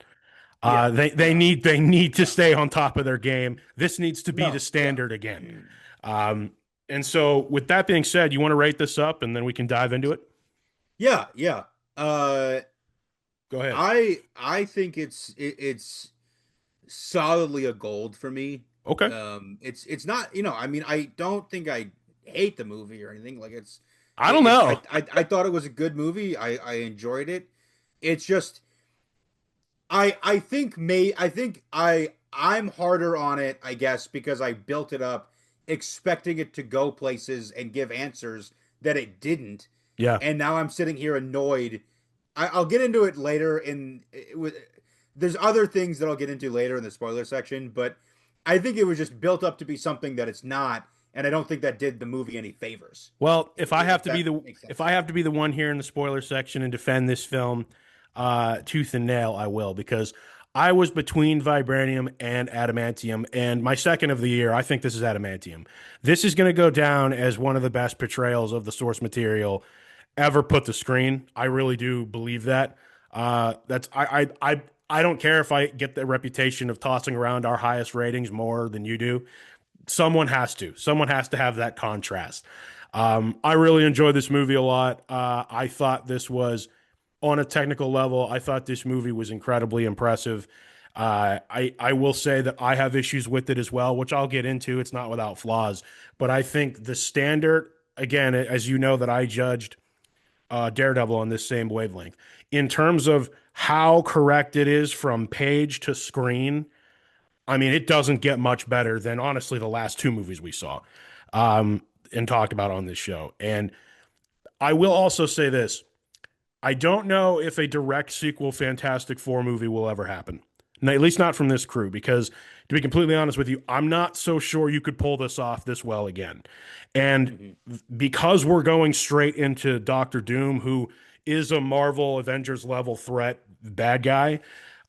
Speaker 2: Yeah. Yeah.
Speaker 1: They need to stay on top of their game. This needs to be the
Speaker 2: No. Yeah.
Speaker 1: standard again. Um, and so, with that being said, you want to rate this up, and then we can dive into it.
Speaker 2: Yeah. Yeah. Uh,
Speaker 1: Go ahead.
Speaker 2: I think it's solidly a gold for me.
Speaker 1: Okay.
Speaker 2: It's not, I mean, I don't think I hate the movie or anything. Like
Speaker 1: I don't know.
Speaker 2: I thought it was a good movie. I enjoyed it. It's just I think I'm harder on it, I guess, because I built it up expecting it to go places and give answers that it didn't,
Speaker 1: Yeah.
Speaker 2: and now I'm sitting here annoyed. I'll get into it later. There's other things that I'll get into later in the spoiler section, but I think it was just built up to be something that it's not, and I don't think that did the movie any favors.
Speaker 1: Well,
Speaker 2: If that makes
Speaker 1: if
Speaker 2: sense.
Speaker 1: I have to be the one here in the spoiler section and defend this film tooth and nail, I will, because I was between vibranium and adamantium, and my second of the year, I think this is adamantium. This is going to go down as one of the best portrayals of the source material ever put to screen. I really do believe that. That's I don't care if I get the reputation of tossing around our highest ratings more than you do. Someone has to. Someone has to have that contrast. I really enjoyed this movie a lot. I thought this was, on a technical level, I thought this movie was incredibly impressive. I will say that I have issues with it as well, which I'll get into. It's not without flaws, but I think the standard, again, as you know, that I judged Daredevil on this same wavelength in terms of how correct it is from page to screen. I mean, it doesn't get much better than honestly the last two movies we saw and talked about on this show. And I will also say this: I don't know if a direct sequel Fantastic Four movie will ever happen. No, at least not from this crew, because to be completely honest with you, I'm not so sure you could pull this off this well again. And
Speaker 2: Mm-hmm.
Speaker 1: because we're going straight into Doctor Doom, who is a Marvel Avengers level threat bad guy,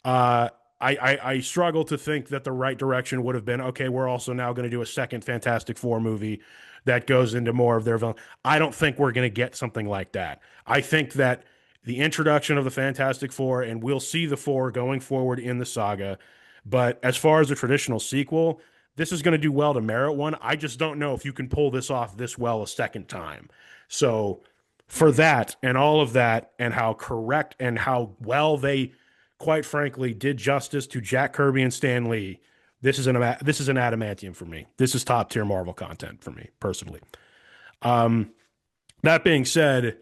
Speaker 1: uh, I struggle to think that the right direction would have been okay. We're also now going to do a second Fantastic Four movie that goes into more of their villain. I don't think we're going to get something like that. I think that the introduction of the Fantastic Four, and we'll see the four going forward in the saga. But as far as a traditional sequel, this is going to do well to merit one. I just don't know if you can pull this off this well a second time. So, for
Speaker 2: Mm-hmm.
Speaker 1: that and all of that, and how correct and how well they, quite frankly, did justice to Jack Kirby and Stan Lee, this is an adamantium for me. This is top tier Marvel content for me personally. Um, that being said,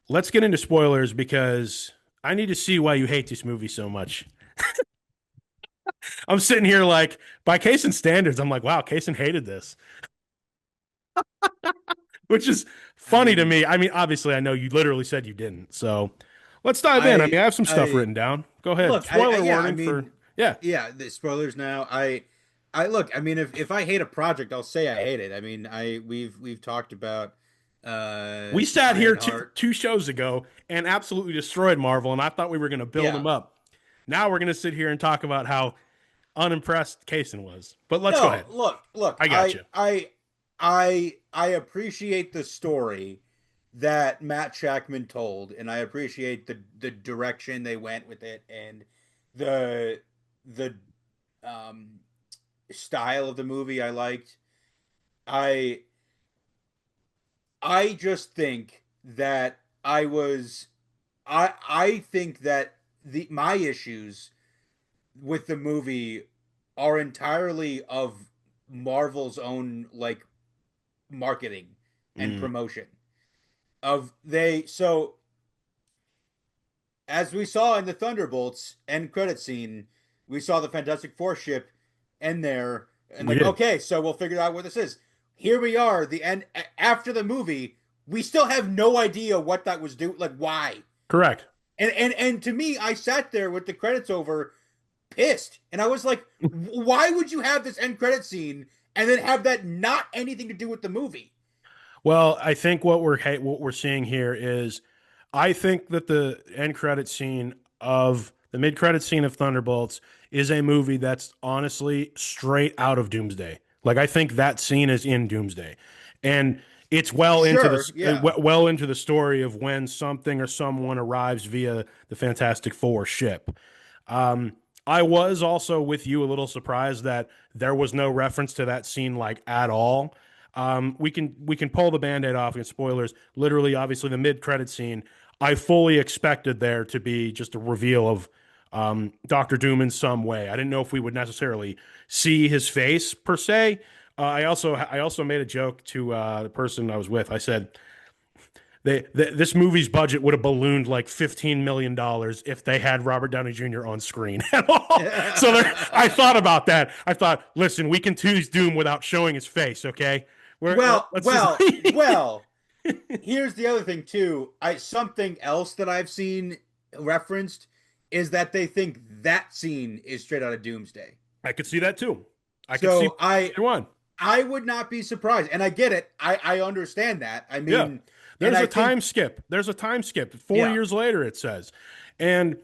Speaker 1: let's get into spoilers because I need to see why you hate this movie so much. I'm sitting here like, by Casen standards, I'm like, wow, Casen hated this, which is
Speaker 2: I
Speaker 1: funny to
Speaker 2: mean,
Speaker 1: me. I mean, obviously, I know you literally said you didn't. So let's dive in. I mean,
Speaker 2: I
Speaker 1: I have some stuff
Speaker 2: I
Speaker 1: written down. Go ahead.
Speaker 2: look, I
Speaker 1: Spoiler
Speaker 2: yeah, I
Speaker 1: warning for,
Speaker 2: mean,
Speaker 1: yeah.
Speaker 2: yeah, the spoilers now. I look, I mean, if I hate a project, I'll say I hate it. I mean, we've talked about
Speaker 1: We sat here
Speaker 2: Ironheart.
Speaker 1: two shows ago and absolutely destroyed Marvel, and I thought we were going to build
Speaker 2: Yeah.
Speaker 1: them up. Now we're going to sit here and talk about how unimpressed Casen was. But let's go
Speaker 2: No,
Speaker 1: ahead.
Speaker 2: look,
Speaker 1: I got you.
Speaker 2: I appreciate the story that Matt Shackman told, and I appreciate the direction they went with it and the um style of the movie I liked. I I just think that I think that the my issues with the movie are entirely of Marvel's own like marketing and
Speaker 1: Mm,
Speaker 2: promotion. Of they so as we saw in the Thunderbolts end credit scene, we saw the Fantastic Four ship in there, and
Speaker 1: we
Speaker 2: like,
Speaker 1: did.
Speaker 2: okay, so we'll figure out what this is. Here we are, the end after the movie. We still have no idea what that was doing, like why.
Speaker 1: Correct.
Speaker 2: And to me, I sat there with the credits over, pissed, and I was like, why would you have this end credit scene and then have that not anything to do with the movie?
Speaker 1: Well, I think what we're seeing here is, I think that the end credit scene of the mid credit scene of Thunderbolts is a movie that's honestly straight out of Doomsday. Like I think that scene is in Doomsday, and it's
Speaker 2: Sure, yeah.
Speaker 1: well into the story of when something or someone arrives via the Fantastic Four ship. Um, I was also with you a little surprised that there was no reference to that scene like at all. We can pull the band-aid off and spoilers. Literally, obviously, the mid-credit scene. I fully expected there to be just a reveal of Doctor Doom in some way. I didn't know if we would necessarily see his face per se. I also made a joke to the person I was with. I said, This movie's budget would have ballooned like $15 million if they had Robert Downey Jr. on screen at all. So I thought about that. I thought, listen, we can tease Doom without showing his face, okay?
Speaker 2: Well,
Speaker 1: Let's just
Speaker 2: well, well. Here's the other thing too. I something else that I've seen referenced is that they think that scene is straight out of Doomsday.
Speaker 1: I could see that too. I could see
Speaker 2: So I
Speaker 1: either one.
Speaker 2: I would not be surprised, and I get it. I understand that. I
Speaker 1: Yeah.
Speaker 2: mean, and
Speaker 1: There's
Speaker 2: I
Speaker 1: a time
Speaker 2: think
Speaker 1: skip. There's a time skip. Four
Speaker 2: yeah,
Speaker 1: years later, it says. And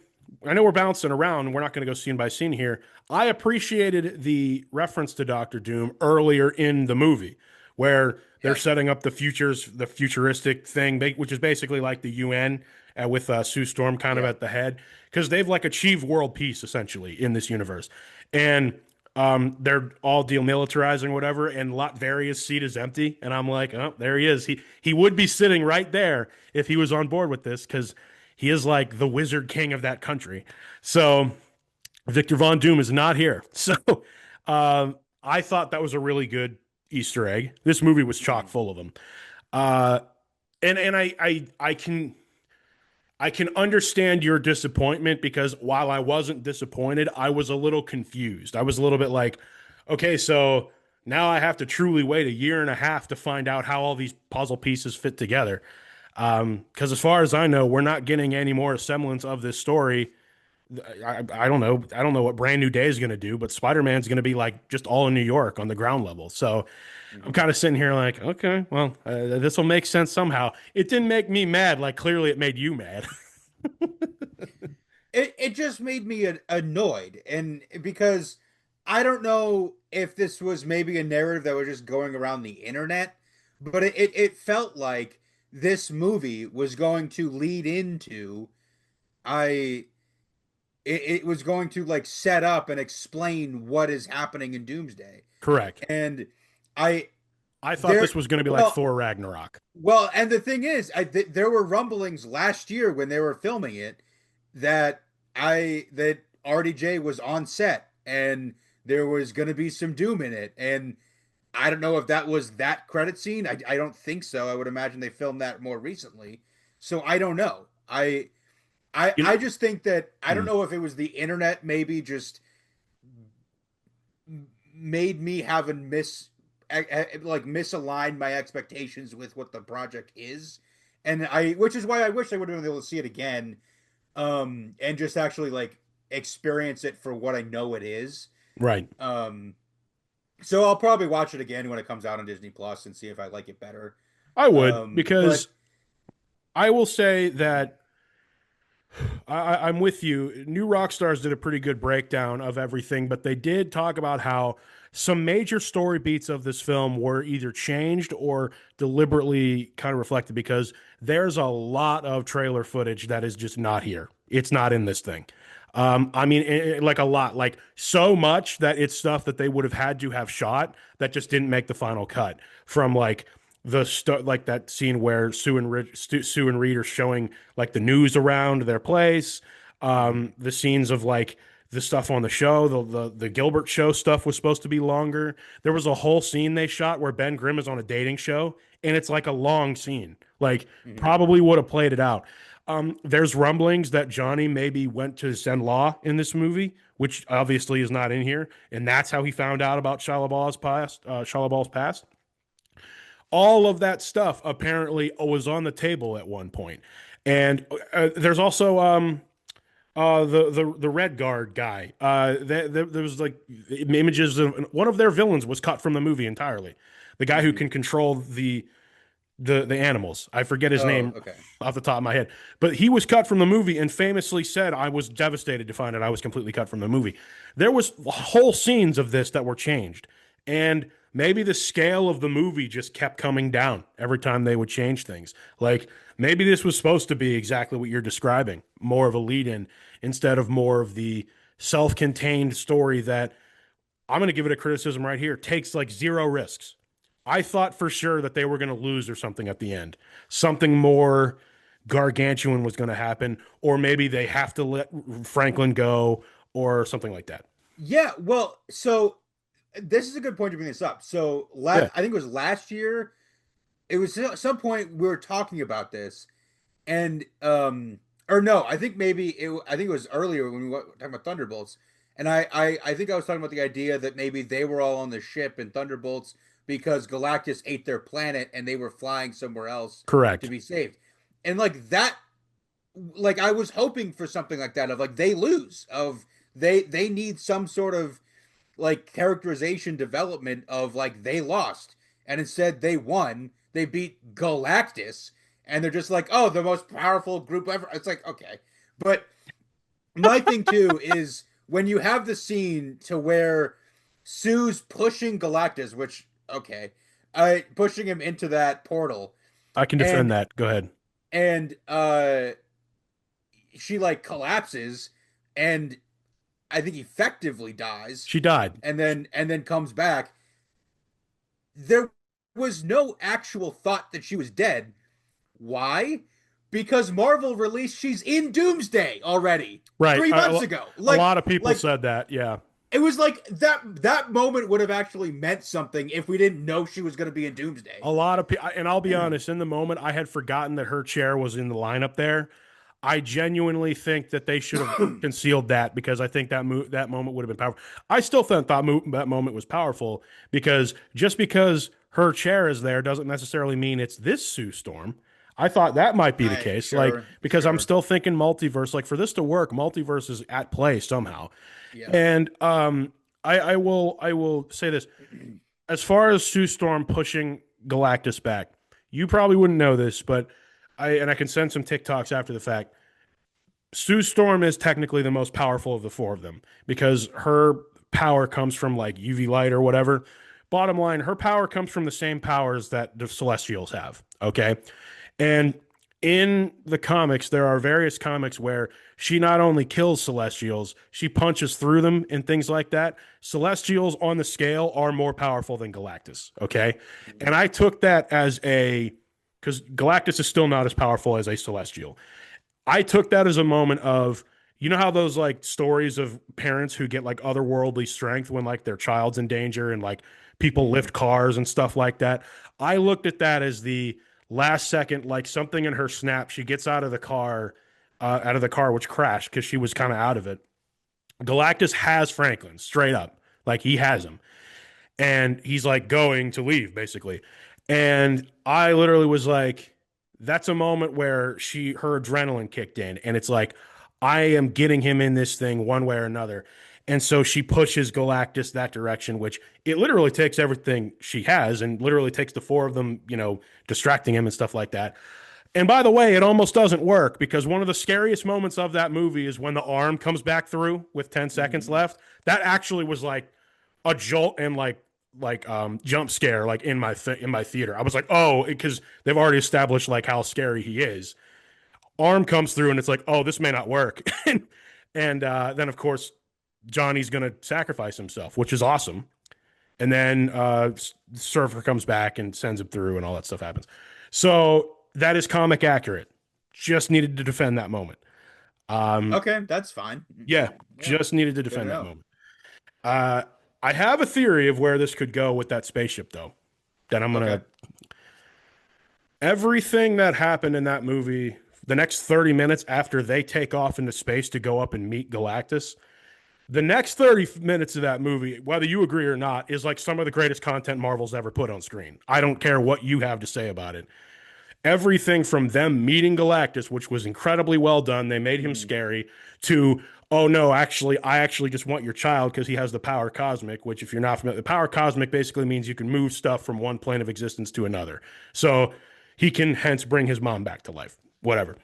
Speaker 1: I know we're bouncing around. We're not going to go scene by scene here. I appreciated the reference to Doctor Doom earlier in the movie, where they're
Speaker 2: yeah,
Speaker 1: setting up the futuristic thing, which is basically like the UN with Sue Storm kind of
Speaker 2: yeah.
Speaker 1: at the head, because they've like achieved world peace essentially in this universe. And they're all demilitarizing whatever, and Latveria's seat is empty. And I'm like, oh, there he is. He would be sitting right there if he was on board with this, because he is like the wizard king of that country. So Victor Von Doom is not here. So I thought that was a really good Easter egg. This movie was chock
Speaker 2: Mhm.
Speaker 1: full of them. Uh, and I can understand your disappointment, because while I wasn't disappointed, I was a little confused. I was a little bit like, okay, so now I have to truly wait a year and a half to find out how all these puzzle pieces fit together. Because as far as I know, we're not getting any more semblance of this story. I don't know. I don't know what Brand New Day is going to do, but Spider-Man's going to be like just all in New York on the ground level. So I'm
Speaker 2: Mhm.
Speaker 1: kind of sitting here like, okay, well, this will make sense somehow. It didn't make me mad. Like clearly it made you mad.
Speaker 2: It just made me annoyed, and because I don't know if this was maybe a narrative that was just going around the internet, but it felt like this movie was going to lead into I it was going to like set up and explain what is happening in Doomsday.
Speaker 1: Correct.
Speaker 2: And I
Speaker 1: I thought
Speaker 2: there
Speaker 1: this was going to be like
Speaker 2: well
Speaker 1: Thor Ragnarok.
Speaker 2: and the thing is there were rumblings last year when they were filming it that that RDJ was on set and there was going to be some Doom in it, and I don't know if that was that credit scene. I don't think so. I would imagine they filmed that more recently. So I don't know.
Speaker 1: You
Speaker 2: I just think that I don't
Speaker 1: know,
Speaker 2: know if it was the internet maybe just made me have a like misalign my expectations with what the project is, and I which is why I wish I would have been able to see it again, and just actually like experience it for what I know it is.
Speaker 1: right.
Speaker 2: um so I'll probably watch it again when it comes out on Disney Plus and see if I like it better.
Speaker 1: I would, because
Speaker 2: But
Speaker 1: I will say that I'm with you. New Rockstars did a pretty good breakdown of everything, but they did talk about how some major story beats of this film were either changed or deliberately kind of reflected, because there's a lot of trailer footage that is just not here. It's not in this thing. I mean, like a lot, like so much that it's stuff that they would have had to have shot that just didn't make the final cut. From like like that scene where Sue and Reed are showing like the news around their place.
Speaker 2: mhm.
Speaker 1: The scenes of like the stuff on the show, the Gilbert show stuff was supposed to be longer. There was a whole scene they shot where Ben Grimm is on a dating show, and it's like a long scene. Like
Speaker 2: Mhm.
Speaker 1: probably would have played it out. There's rumblings that Johnny maybe went to Zen Law in this movie, which obviously is not in here, and that's how he found out about Shalabal's past. Shalabal's past. All of that stuff apparently was on the table at one point. And there's also the Red Guard guy. There was like images of one of their villains was cut from the movie entirely. The guy who
Speaker 2: Mhm.
Speaker 1: can control the animals. I forget his
Speaker 2: Oh,
Speaker 1: name
Speaker 2: okay.
Speaker 1: off the top of my head, but he was cut from the movie and famously said, "I was devastated to find out I was completely cut from the movie." There was whole scenes of this that were changed, and maybe the scale of the movie just kept coming down every time they would change things. Like maybe this was supposed to be exactly what you're describing, more of a lead-in instead of more of the self-contained story that I'm going to give it a criticism right here. Takes like zero risks. I thought for sure that they were going to lose or something at the end. Something more gargantuan was going to happen, or maybe they have to let Franklin go or something like that.
Speaker 2: Yeah, well, so this is a good point to bring this up. So
Speaker 1: Yeah.
Speaker 2: I think it was last year. it was at some point we were talking about this, and or no, I think it was earlier when we were talking about Thunderbolts, and I think I was talking about the idea that maybe they were all on the ship in Thunderbolts because Galactus ate their planet and they were flying somewhere else to
Speaker 1: Correct.
Speaker 2: be saved, and like that, like I was hoping for something like that of like they lose of they need some sort of like characterization development of like they lost and instead they won. They beat Galactus and they're just like, oh, the most powerful group ever. It's like, okay. But my thing too is when you have the scene to where Sue's pushing Galactus, which okay, pushing him into that portal
Speaker 1: I can defend
Speaker 2: and
Speaker 1: that. Go ahead.
Speaker 2: she like collapses and I think effectively dies
Speaker 1: She died.
Speaker 2: and then comes back. There was no actual thought that she was dead. Why? Because Marvel released she's in Doomsday already
Speaker 1: Right.
Speaker 2: 3 months ago.
Speaker 1: A lot of people
Speaker 2: Like
Speaker 1: said that. Yeah.
Speaker 2: it was like that moment would have actually meant something if we didn't know she was going to be in Doomsday.
Speaker 1: A lot of people, and I'll be honest, in the moment, I had forgotten that her chair was in the lineup there. I genuinely think that they should have concealed that because I think that moment would have been powerful. I still thought that moment was powerful because just because her chair is there doesn't necessarily mean it's this Sue Storm. I thought that might be the
Speaker 2: I
Speaker 1: case, like
Speaker 2: sure,
Speaker 1: because I'm
Speaker 2: sure.
Speaker 1: still thinking multiverse. Like for this to work, multiverse is at play somehow.
Speaker 2: Yeah.
Speaker 1: And I will say this: as far as Sue Storm pushing Galactus back, you probably wouldn't know this, but I can send some TikToks after the fact. Sue Storm is technically the most powerful of the four of them because her power comes from like UV light or whatever. Bottom line, her power comes from the same powers that the Celestials have. Okay. And in the comics, there are various comics where she not only kills Celestials, she punches through them and things like that. Celestials on the scale are more powerful than Galactus. Okay. And I took that as because Galactus is still not as powerful as a Celestial. I took that as a moment of, you know how those like stories of parents who get like otherworldly strength when like their child's in danger and like people
Speaker 2: Mm-hmm.
Speaker 1: lift cars and stuff like that. I looked at that as the last second, like something in her snap. She gets out of the car which crashed because she was kind of out of it. Galactus has Franklin straight up, like he has him, and he's like going to leave basically. And I literally was like, that's a moment where her adrenaline kicked in, and it's like, I am getting him in this thing one way or another. And so she pushes Galactus that direction, which it literally takes everything she has and literally takes the four of them, distracting him and stuff like that. And by the way, it almost doesn't work because one of the scariest moments of that movie is when the arm comes back through with 10 seconds
Speaker 2: Mm-hmm.
Speaker 1: left. That actually was like a jolt and like jump scare like in my theater. I was like, "Oh, because they've already established like how scary he is." Arm comes through and it's like, "Oh, this may not work." And then of course Johnny's going to sacrifice himself, which is awesome. And then Surfer comes back and sends him through and all that stuff happens. So that is comic accurate. Just needed to defend that moment. Um,
Speaker 2: Okay, that's fine.
Speaker 1: yeah,
Speaker 2: Yeah,
Speaker 1: just needed to
Speaker 2: good to
Speaker 1: defend that
Speaker 2: know.
Speaker 1: moment. Uh, I have a theory of where this could go with that spaceship, though. That I'm
Speaker 2: Okay.
Speaker 1: gonna everything that happened in that movie, the next 30 minutes after they take off into space to go up and meet Galactus, the next 30 minutes of that movie, whether you agree or not, is like some of the greatest content Marvel's ever put on screen. I don't care what you have to say about it. Everything from them meeting Galactus, which was incredibly well done, they made him
Speaker 2: Mm.
Speaker 1: scary, to, oh no, actually, I actually just want your child because he has the power cosmic, which, if you're not familiar, the power cosmic basically means you can move stuff from one plane of existence to another. So he can hence bring his mom back to life, whatever.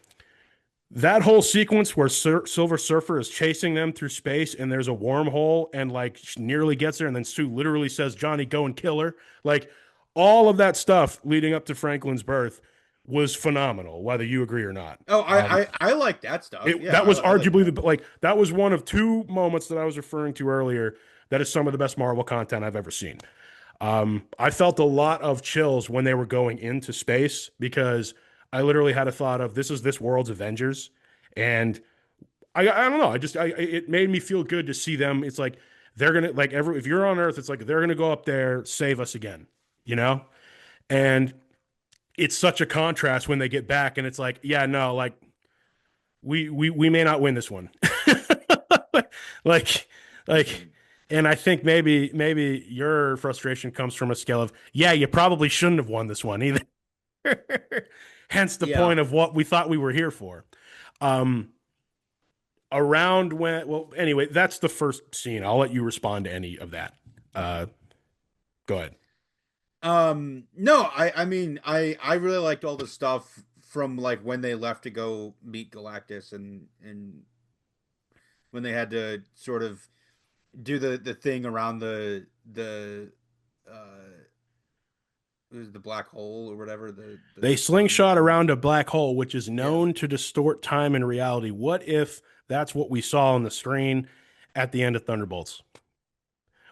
Speaker 1: That whole sequence where Silver Surfer is chasing them through space and there's a wormhole and like she nearly gets there, and then Sue literally says, Johnny, go and kill her. Like all of that stuff leading up to Franklin's birth was phenomenal, whether you agree or not.
Speaker 2: Oh, I like that stuff. Yeah,
Speaker 1: That was
Speaker 2: I like
Speaker 1: arguably
Speaker 2: that.
Speaker 1: that was one of two moments that I was referring to earlier that is some of the best Marvel content I've ever seen. I felt a lot of chills when they were going into space because I literally had a thought of this is this world's Avengers, and I don't know. It made me feel good to see them. It's like they're gonna like if you're on Earth, it's like they're gonna go up there, save us again, you know. And it's such a contrast when they get back and it's like, yeah, no, like we may not win this one. like like
Speaker 2: Mhm.
Speaker 1: and I think maybe your frustration comes from a scale of, yeah, you probably shouldn't have won this one either. Hence the
Speaker 2: Yeah.
Speaker 1: point of what we thought we were here for. Um Around when, well, anyway, that's the first scene. I'll let you respond to any of that. Uh Go ahead.
Speaker 2: No, I mean, I really liked all the stuff from like when they left to go meet Galactus and when they had to sort of do the thing around the it was the black hole or whatever the
Speaker 1: They slingshot around a black hole, which is
Speaker 2: yeah.
Speaker 1: known to distort time and reality. What if that's what we saw on the screen at the end of Thunderbolts?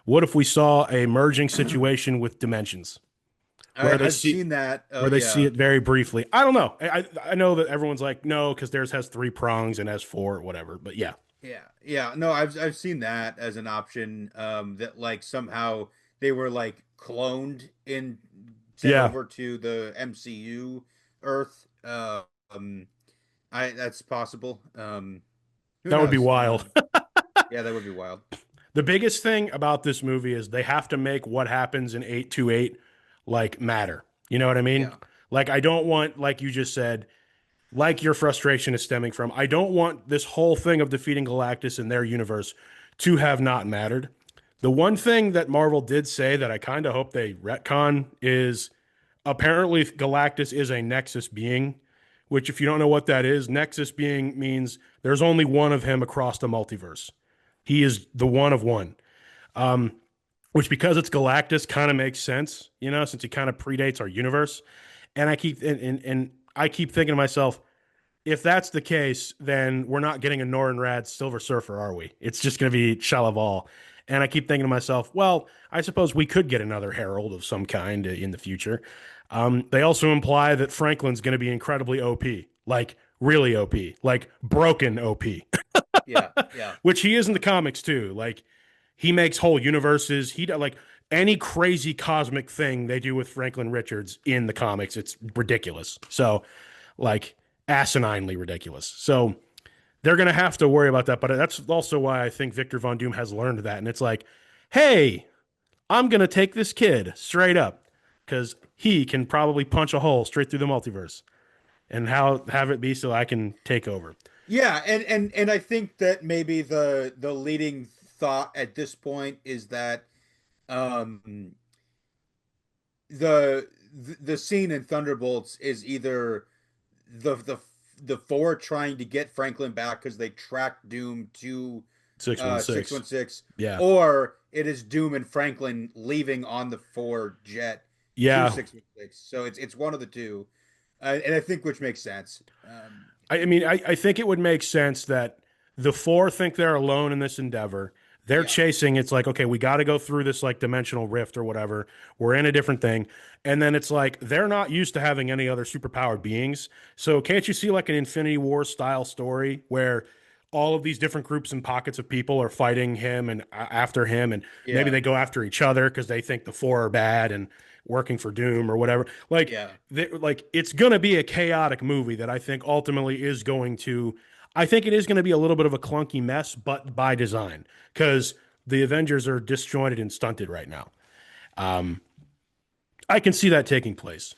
Speaker 1: What if we saw a merging situation with dimensions where they
Speaker 2: I've
Speaker 1: see
Speaker 2: seen that.
Speaker 1: where they see
Speaker 2: Yeah.
Speaker 1: it very briefly? I don't know. I know that everyone's like, no, because theirs has three prongs and has four, or whatever. But yeah,
Speaker 2: Yeah. Yeah. No, I've seen that as an option. That like somehow they were like cloned in sent
Speaker 1: yeah,
Speaker 2: over to the MCU Earth. Um, I that's possible. Who
Speaker 1: that would be
Speaker 2: knows?
Speaker 1: wild.
Speaker 2: Yeah, that would be wild.
Speaker 1: The biggest thing about this movie is they have to make what happens in 828 like matter. You know what I mean?
Speaker 2: Yeah.
Speaker 1: Like I don't want, like you just said, like your frustration is stemming from, I don't want this whole thing of defeating Galactus in their universe to have not mattered. The one thing that Marvel did say that I kind of hope they retcon is apparently Galactus is a Nexus being, which, if you don't know what that is, Nexus being means there's only one of him across the multiverse. He is the one of one. Um, which, because it's Galactus, kind of makes sense, you know, since he kind of predates our universe. And and I keep thinking to myself, if that's the case, then we're not getting a Norrin Rad Silver Surfer, are we? It's just going to be Shalaval. And I keep thinking to myself, well, I suppose we could get another Herald of some kind in the future. They also imply that Franklin's going to be incredibly OP, like really OP, like broken OP,
Speaker 2: Yeah. Yeah.
Speaker 1: which he is in the comics too. Like he makes whole universes. He like any crazy cosmic thing they do with Franklin Richards in the comics. It's ridiculous. So like asininely ridiculous. So they're going to have to worry about that. But that's also why I think Victor Von Doom has learned that. And it's like, hey, I'm going to take this kid straight up because he can probably punch a hole straight through the multiverse and how have it be so I can take over.
Speaker 2: Yeah, and I think that maybe the leading thought at this point is that um the scene in Thunderbolts is either the the four trying to get Franklin back because they tracked Doom to
Speaker 1: 616.
Speaker 2: 616,
Speaker 1: Yeah.
Speaker 2: or it is Doom and Franklin leaving on the four jet to
Speaker 1: Yeah.
Speaker 2: 616. So it's one of the two, and I think which makes sense.
Speaker 1: I mean, I think it would make sense that the four think they're alone in this endeavor. They're
Speaker 2: Yeah,
Speaker 1: chasing. It's like, okay, we got to go through this like dimensional rift or whatever. We're in a different thing. And then it's like, they're not used to having any other superpowered beings. So can't you see like an Infinity War style story where all of these different groups and pockets of people are fighting him and after him, and maybe
Speaker 2: yeah,
Speaker 1: they go after each other because they think the four are bad and working for Doom or whatever.
Speaker 2: yeah.
Speaker 1: Like it's going to be a chaotic movie that I think ultimately is going to. I think it is going to be a little bit of a clunky mess, but by design, because the Avengers are disjointed and stunted right now. Um, I can see that taking place.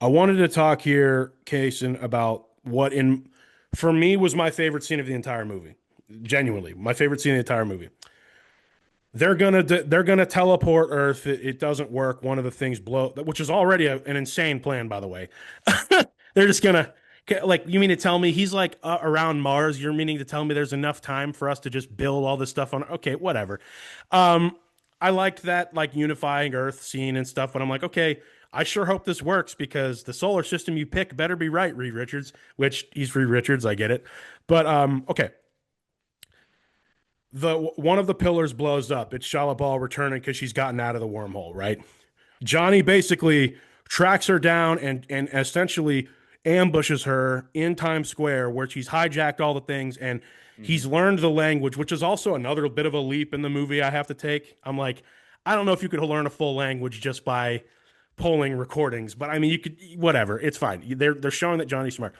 Speaker 1: I wanted to talk here, Casen, about what in for me was my favorite scene of the entire movie. Genuinely, my favorite scene of the entire movie. They're gonna teleport Earth. It doesn't work. One of the things blow, which is already an insane plan, by the way. They're just gonna like. You mean to tell me he's like around Mars? You're meaning to tell me there's enough time for us to just build all this stuff on? Okay, whatever. Um, I liked that like unifying Earth scene and stuff, but I'm like, okay, I sure hope this works because the solar system you pick better be right, Reed Richards. Which he's Reed Richards, I get it, but okay, the one of the pillars blows up. It's Shalabal returning because she's gotten out of the wormhole, right? Johnny basically tracks her down and essentially ambushes her in Times Square where she's hijacked all the things and he's
Speaker 2: Mhm.
Speaker 1: learned the language, which is also another bit of a leap in the movie I have to take. I'm like, I don't know if you could learn a full language just by polling recordings, but I mean, you could whatever. It's fine. They're showing that Johnny's smart.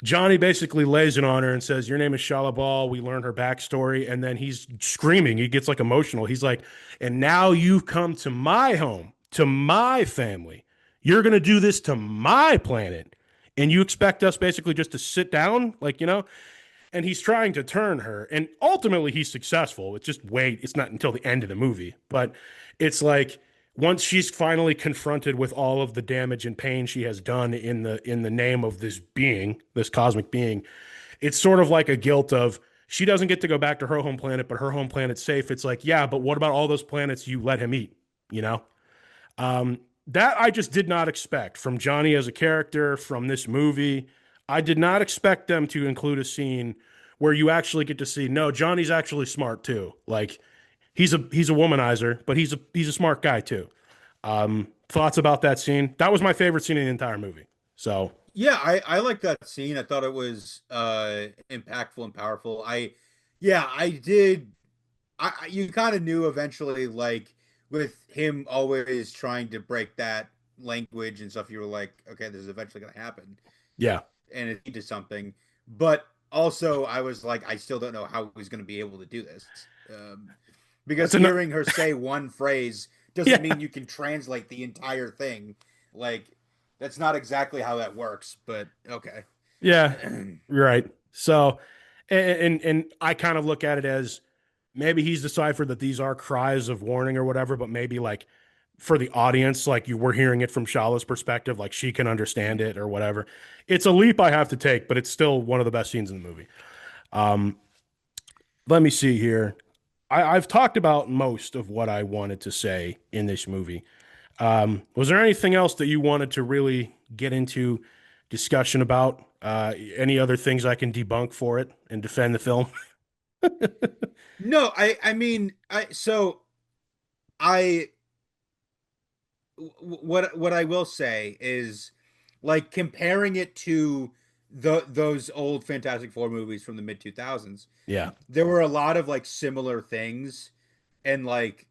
Speaker 1: Johnny basically lays it on her and says, "Your name is Shalabal." We learn her backstory, and then he's screaming. He gets like emotional. He's like, "And now you've come to my home, to my family. You're gonna do this to my planet, and you expect us basically just to sit down, like you know?" And he's trying to turn her, and ultimately he's successful. It's just wait. It's not until the end of the movie, but it's like once she's finally confronted with all of the damage and pain she has done in the name of this being, this cosmic being, it's sort of like a guilt of she doesn't get to go back to her home planet, but her home planet's safe. It's like, yeah, but what about all those planets you let him eat? You know, that I just did not expect from Johnny as a character from this movie. I did not expect them to include a scene where you actually get to see no, Johnny's actually smart too. Like he's a womanizer, but he's a smart guy too. Thoughts about that scene? That was my favorite scene in the entire movie. So
Speaker 2: Yeah, I like that scene. I thought it was impactful and powerful. Yeah, I did. You kind of knew eventually, like with him always trying to break that language and stuff. You were like, okay, this is eventually going to happen,
Speaker 1: yeah,
Speaker 2: and it into something. But also, I was like, I still don't know how he's going to be able to do this, because
Speaker 1: that's enough.
Speaker 2: hearing her say one phrase doesn't
Speaker 1: Yeah,
Speaker 2: mean you can translate the entire thing. Like that's not exactly how that works. But okay.
Speaker 1: yeah, right. So, and I kind of look at it as maybe he's deciphered that these are cries of warning or whatever, but maybe like for the audience, like you were hearing it from Shala's perspective, like she can understand it or whatever. It's a leap I have to take, but it's still one of the best scenes in the movie. Um, Let me see here. I've talked about most of what I wanted to say in this movie. Was there anything else that you wanted to really get into discussion about? Any other things I can debunk for it and defend the film?
Speaker 2: No, I mean, I what I will say is like comparing it to those old Fantastic Four movies from the mid 2000s.
Speaker 1: Yeah,
Speaker 2: There were a lot of like similar things and like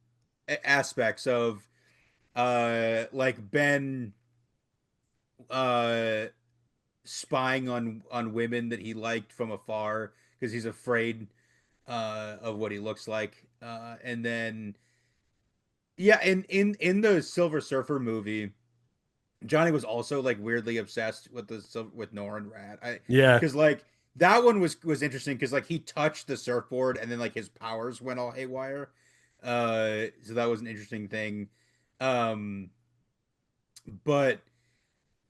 Speaker 2: aspects of like Ben uh spying on women that he liked from afar because he's afraid of what he looks like. And then yeah, in the Silver Surfer movie, Johnny was also like weirdly obsessed with with Nora and Rad. I
Speaker 1: yeah.
Speaker 2: because like that one was interesting because like he touched the surfboard and then like his powers went all haywire. So that was an interesting thing. Um, but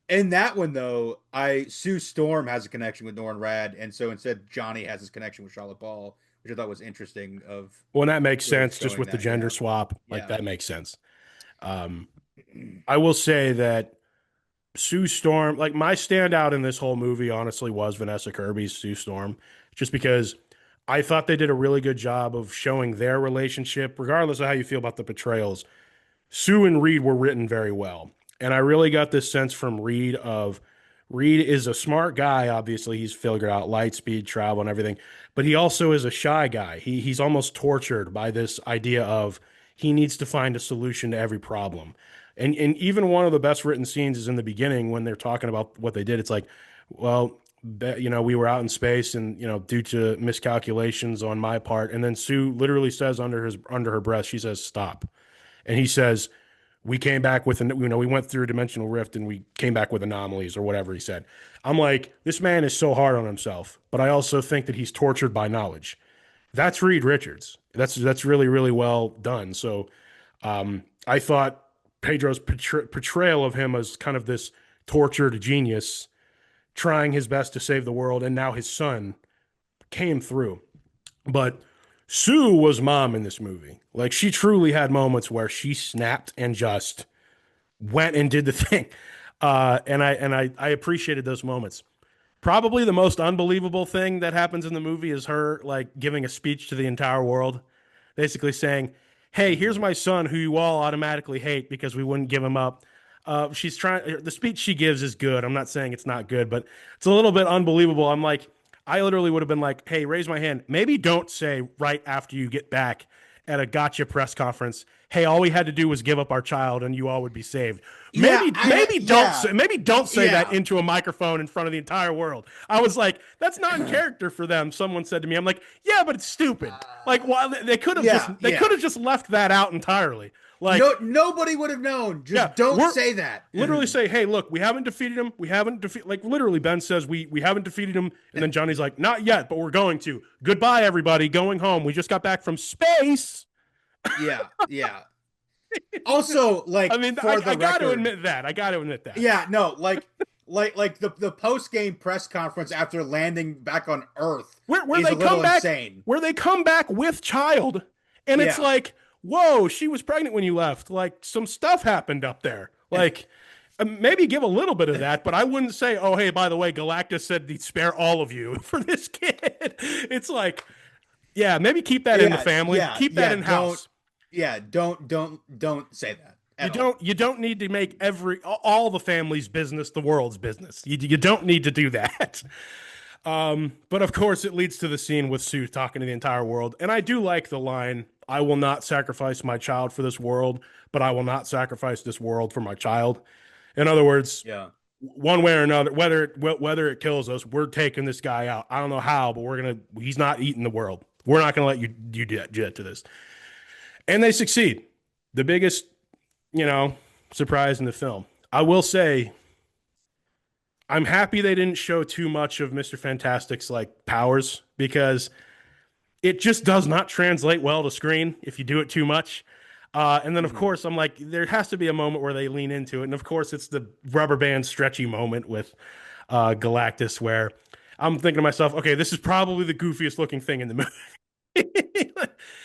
Speaker 2: in that one though, I Sue Storm has a connection with Nora and Rad, and so instead Johnny has his connection with Charlotte Ball, which I thought was interesting of
Speaker 1: Well, that makes
Speaker 2: sort of
Speaker 1: sense just
Speaker 2: showing
Speaker 1: with the
Speaker 2: that.
Speaker 1: gender
Speaker 2: Yeah,
Speaker 1: swap. Like
Speaker 2: yeah.
Speaker 1: that makes sense. Um, I will say that Sue Storm, like my standout in this whole movie, honestly, was Vanessa Kirby's Sue Storm, just because I thought they did a really good job of showing their relationship, regardless of how you feel about the portrayals. Sue and Reed were written very well. And I really got this sense from Reed of Reed is a smart guy. Obviously, he's figured out light speed, travel, and everything, but he also is a shy guy. He's almost tortured by this idea of he needs to find a solution to every problem. And even one of the best written scenes is in the beginning when they're talking about what they did. It's like, well, we were out in space, and due to miscalculations on my part, and then Sue literally says under her breath, she says, "Stop," and he says, we came back with we went through a dimensional rift and we came back with anomalies or whatever he said. I'm like, this man is so hard on himself, but I also think that he's tortured by knowledge. That's Reed Richards. That's really really well done. So I thought Pedro's portrayal of him as kind of this tortured genius trying his best to save the world, and now his son came through. But Sue was mom in this movie. Like she truly had moments where she snapped and just went and did the thing. And I appreciated those moments. Probably the most unbelievable thing that happens in the movie is her like giving a speech to the entire world, basically saying, "Hey, here's my son who you all automatically hate because we wouldn't give him up." She's trying. The speech she gives is good. I'm not saying it's not good, but it's a little bit unbelievable. I literally would have been like, "Hey, raise my hand. Maybe don't say right after you get back at a gotcha press conference, hey, all we had to do was give up our child and you all would be saved.
Speaker 2: Yeah,
Speaker 1: Maybe don't say that
Speaker 2: yeah,
Speaker 1: into a microphone in front of the entire world. I was like, that's not in character for them. Someone said to me, I'm like, yeah, but it's stupid. Like, why
Speaker 2: yeah,
Speaker 1: they could
Speaker 2: yeah.
Speaker 1: have just left that out entirely. Like,
Speaker 2: No, nobody would have known.
Speaker 1: yeah,
Speaker 2: Just don't
Speaker 1: we're
Speaker 2: say that.
Speaker 1: literally say, hey, look, we haven't defeated him. We haven't defeated, like, literally, Ben says, we haven't defeated him. And then Johnny's like, not yet, but we're going to. Goodbye, everybody. Going home. We just got back from space.
Speaker 2: Yeah, yeah. Also,
Speaker 1: I
Speaker 2: like
Speaker 1: mean,
Speaker 2: for
Speaker 1: I
Speaker 2: the
Speaker 1: got to
Speaker 2: record,
Speaker 1: admit that. I got to admit that.
Speaker 2: yeah, no, like the post game press conference after landing back on Earth
Speaker 1: Where
Speaker 2: is
Speaker 1: they
Speaker 2: a little
Speaker 1: come back,
Speaker 2: insane.
Speaker 1: where they come back with child, and it's
Speaker 2: Yeah,
Speaker 1: like, whoa, she was pregnant when you left. Like, some stuff happened up there. Like, maybe give a little bit of that, but I wouldn't say, oh, hey, by the way, Galactus said he'd spare all of you for this kid. It's like, yeah, maybe keep that in the
Speaker 2: yeah,
Speaker 1: family.
Speaker 2: yeah,
Speaker 1: Keep that
Speaker 2: yeah.
Speaker 1: in house.
Speaker 2: Don't say that at all.
Speaker 1: You don't need to make all the family's business the world's business. You don't need to do that. But of course, it leads to the scene with Sue talking to the entire world, and I do like the line, "I will not sacrifice my child for this world, but I will not sacrifice this world for my child." In other words,
Speaker 2: Yeah,
Speaker 1: one way or another, whether it kills us, we're taking this guy out. I don't know how, but he's not eating the world. We're not gonna let you do that to this. And they succeed. The biggest, you know, surprise in the film. I will say, I'm happy they didn't show too much of Mr. Fantastic's like powers, because it just does not translate well to screen if you do it too much. And then, of
Speaker 2: hmm
Speaker 1: course, I'm like, there has to be a moment where they lean into it. And of course, it's the rubber band stretchy moment with Galactus, where I'm thinking to myself, okay, this is probably the goofiest looking thing in the movie.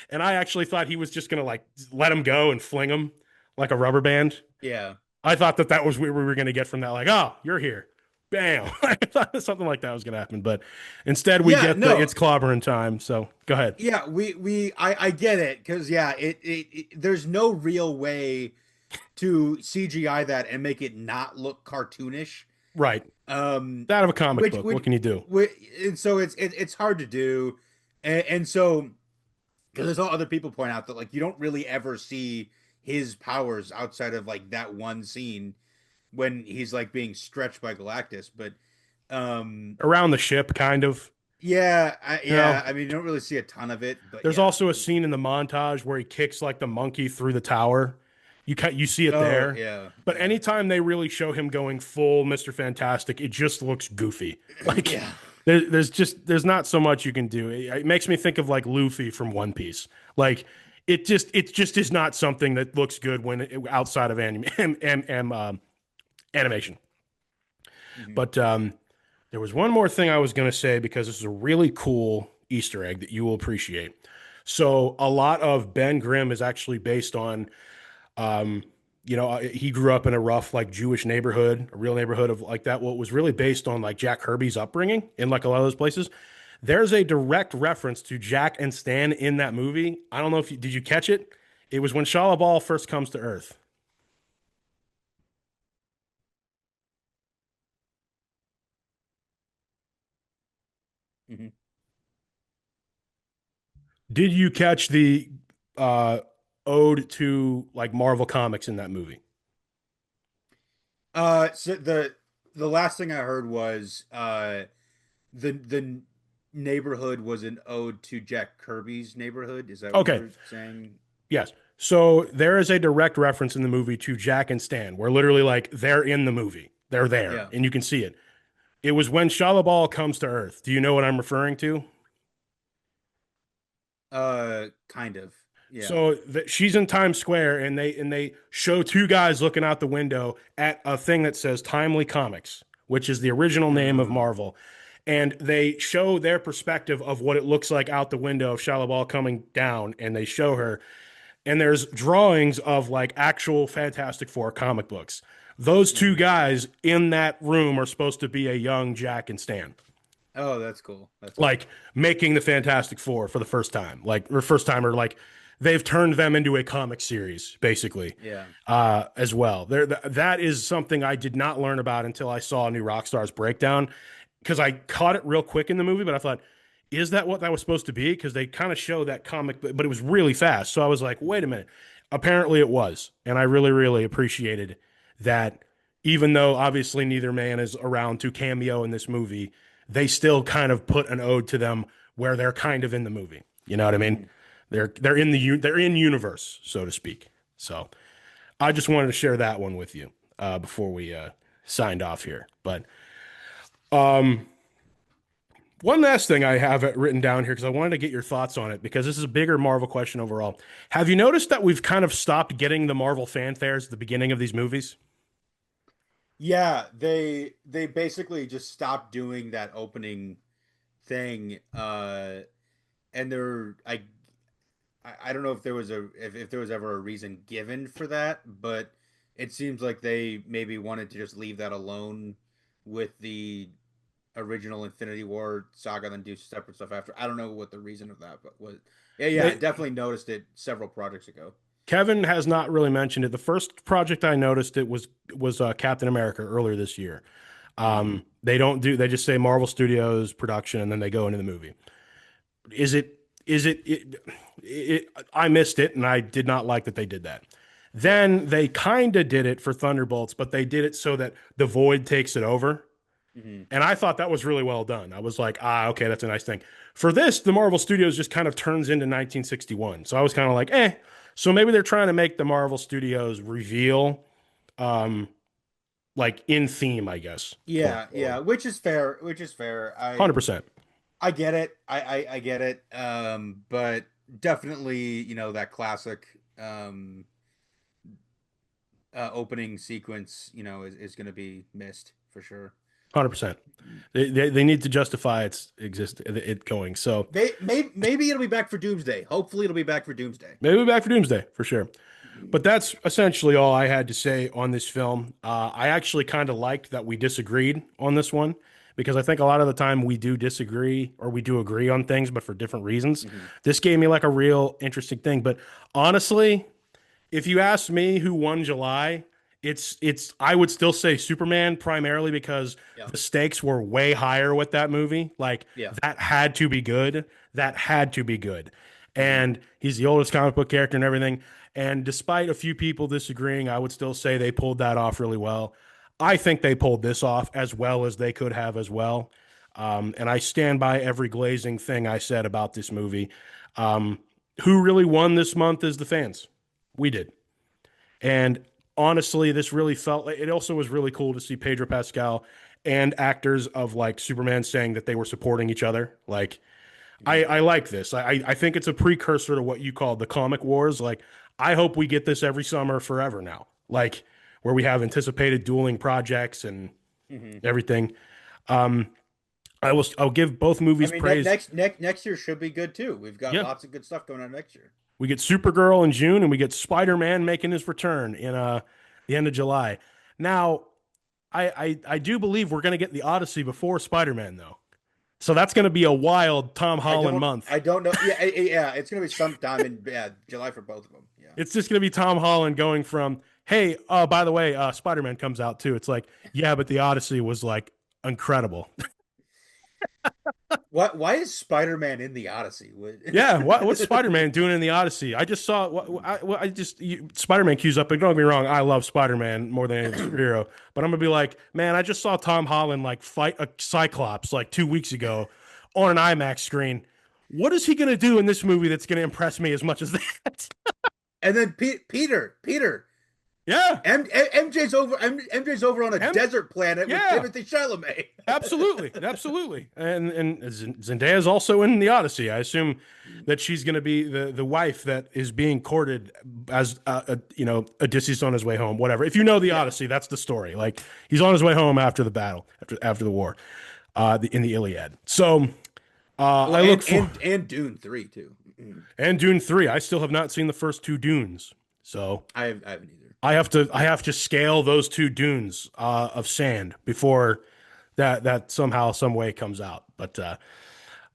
Speaker 1: And I actually thought he was just going to like let him go and fling him like a rubber band.
Speaker 2: yeah,
Speaker 1: I thought that was what we were going to get from that. Like, oh, you're here. Bam. I thought something like that was going to happen. But instead, we
Speaker 2: yeah.
Speaker 1: get the
Speaker 2: No,
Speaker 1: it's clobbering time. So go ahead.
Speaker 2: yeah. I get it because yeah, there's no real way to CGI that and make it not look cartoonish.
Speaker 1: Right.
Speaker 2: Um,
Speaker 1: Out of a comic
Speaker 2: which
Speaker 1: book.
Speaker 2: which,
Speaker 1: What can you do?
Speaker 2: which and so it's hard to do, and so because there's all other people point out that like you don't really ever see his powers outside of like that one scene when he's like being stretched by Galactus, but um
Speaker 1: Around the ship, kind of. You know,
Speaker 2: yeah, I mean you don't really see a ton of it, but
Speaker 1: there's
Speaker 2: yeah.
Speaker 1: also a scene in the montage where he kicks like the monkey through the tower. You see it
Speaker 2: Oh
Speaker 1: there.
Speaker 2: yeah,
Speaker 1: But
Speaker 2: yeah.
Speaker 1: anytime they really show him going full Mr. Fantastic, it just looks goofy. Like
Speaker 2: Yeah.
Speaker 1: there's not so much you can do. It makes me think of like Luffy from One Piece. Like it just is not something that looks good outside of animation.
Speaker 2: Mhm.
Speaker 1: But there was one more thing I was going to say, because this is a really cool Easter egg that you will appreciate. So a lot of Ben Grimm is actually based on, um, he grew up in a rough like Jewish neighborhood, a real neighborhood of like that. What was really based on like Jack Kirby's upbringing in like a lot of those places. There's a direct reference to Jack and Stan in that movie. I don't know if did you catch it? It was when Shia LaBeouf first comes to Earth.
Speaker 2: Mhm.
Speaker 1: Did you catch the uh, ode to like Marvel Comics in that movie?
Speaker 2: So the last thing I heard was the neighborhood was an ode to Jack Kirby's neighborhood. Is that what
Speaker 1: Okay,
Speaker 2: you're saying?
Speaker 1: yes. So there is a direct reference in the movie to Jack and Stan, where literally like they're in the movie, they're there,
Speaker 2: Yeah.
Speaker 1: and you can see it. It was when Shia LaBeouf comes to Earth. Do you know what I'm referring to?
Speaker 2: Kind of. Yeah.
Speaker 1: So she's in Times Square, and they show two guys looking out the window at a thing that says Timely Comics, which is the original name of
Speaker 2: Mm.
Speaker 1: Marvel, and they show their perspective of what it looks like out the window of Shia LaBeouf coming down, and they show her, and there's drawings of like actual Fantastic Four comic books. Those two
Speaker 2: Mhm.
Speaker 1: guys in that room are supposed to be a young Jack and Stan,
Speaker 2: Oh, that's cool. That's cool.
Speaker 1: like making the Fantastic Four for the first time, like or first time, or like they've turned them into a comic series basically,
Speaker 2: Yeah.
Speaker 1: as well. That is something I did not learn about until I saw New Rockstar's breakdown, because I caught it real quick in the movie, but I thought is that what that was supposed to be? Because they kind of show that comic, but it was really fast. So I was like, wait a minute. Apparently it was. And I really, really appreciated that, even though obviously neither man is around to cameo in this movie, they still kind of put an ode to them where they're kind of in the movie. You know what I mean?
Speaker 2: Mhm.
Speaker 1: They're in universe, so to speak. So I just wanted to share that one with you before we signed off here. But um, one last thing I have it written down here because I wanted to get your thoughts on it because this is a bigger Marvel question overall. Have you noticed that we've kind of stopped getting the Marvel fanfares at the beginning of these movies?
Speaker 2: Yeah, they basically just stopped doing that opening thing. And there I don't know if there was if there was ever a reason given for that, but it seems like they maybe wanted to just leave that alone with the original Infinity War saga, then do separate stuff after. I don't know what the reason of that, but was yeah, I
Speaker 1: They
Speaker 2: definitely noticed it several projects ago.
Speaker 1: Kevin has not really mentioned it. The first project I noticed it was Captain America earlier this year.
Speaker 2: Hmm.
Speaker 1: They don't do they just say Marvel Studios production and then they go into the movie. Is it I missed it and I did not like that they did that.
Speaker 2: Yeah.
Speaker 1: Then they kind of did it for Thunderbolts, but they did it so that the Void takes it over.
Speaker 2: Hmm.
Speaker 1: And I thought that was really well done. I was like, okay, that's a nice thing. For this, the Marvel Studios just kind of turns into 1961. So I was kind of like, eh. So maybe they're trying to make the Marvel Studios reveal, um, like in theme, I guess, going
Speaker 2: Yeah,
Speaker 1: forward.
Speaker 2: yeah, which is fair, which is fair.
Speaker 1: 100%.
Speaker 2: I get it. I get it. But definitely, that classic opening sequence, is going to be missed for sure.
Speaker 1: 100%. They need to justify it going. So
Speaker 2: Maybe it'll be back for Doomsday. Hopefully, it'll be back for Doomsday.
Speaker 1: maybe we're back for Doomsday for sure. But that's essentially all I had to say on this film. I actually kind of liked that we disagreed on this one because I think a lot of the time we do disagree or we do agree on things, but for different reasons.
Speaker 2: Hmm.
Speaker 1: This gave me like a real interesting thing. But honestly, if you ask me who won July, it's I would still say Superman primarily because
Speaker 2: Yeah,
Speaker 1: the stakes were way higher with that movie. Like
Speaker 2: yeah.
Speaker 1: that had to be good. That had to be good.
Speaker 2: Hmm.
Speaker 1: And he's the oldest comic book character and everything. And despite a few people disagreeing, I would still say they pulled that off really well. I think they pulled this off as well as they could have as well. And I stand by every glazing thing I said about this movie. Um, who really won this month is the fans. We did. And honestly, this really felt like it also was really cool to see Pedro Pascal and actors of like Superman saying that they were supporting each other. Like,
Speaker 2: Hmm.
Speaker 1: I like this. I think it's a precursor to what you call the comic wars. Like, I hope we get this every summer forever now. Like, where we have anticipated dueling projects and
Speaker 2: Hmm.
Speaker 1: everything. Um, I'll give both
Speaker 2: I
Speaker 1: movies
Speaker 2: mean,
Speaker 1: praise.
Speaker 2: next year should be good too. We've got
Speaker 1: Yeah,
Speaker 2: lots of good stuff going on next year.
Speaker 1: we get Supergirl in June, and we get Spider-Man making his return in the end of July. Now, I do believe we're going to get the Odyssey before Spider-Man though, so that's going to be a wild Tom Holland month.
Speaker 2: I don't know. Yeah, yeah. It's gonna be sometime in July for both of them. Yeah.
Speaker 1: It's just going to be Tom Holland going from, hey, by the way, Spider-Man comes out too. It's like, yeah, but the Odyssey was like incredible.
Speaker 2: What? Why is Spider-Man in the Odyssey?
Speaker 1: Yeah, what's Spider-Man doing in the Odyssey? I just saw Spider-Man cues up. And don't get me wrong, I love Spider-Man more than any superhero. But I'm gonna be like, man, I just saw Tom Holland like fight a Cyclops like 2 weeks ago on an IMAX screen. What is he gonna do in this movie that's gonna impress me as much as that?
Speaker 2: And then Peter,
Speaker 1: Yeah,
Speaker 2: MJ's over on a
Speaker 1: M-
Speaker 2: desert planet with
Speaker 1: yeah,
Speaker 2: Timothy Chalamet.
Speaker 1: absolutely, absolutely. And Zendaya's also in the Odyssey. I assume that she's going to be the wife that is being courted as Odysseus on his way home. Whatever. If you know the
Speaker 2: Yeah.
Speaker 1: Odyssey, that's the story. Like he's on his way home after the battle, after the war, in the Iliad. So
Speaker 2: Well,
Speaker 1: I look for
Speaker 2: and Dune 3 too.
Speaker 1: and Dune 3. I still have not seen the first two Dunes, so
Speaker 2: I haven't either.
Speaker 1: I have to scale those two dunes of sand before that somehow some way comes out. But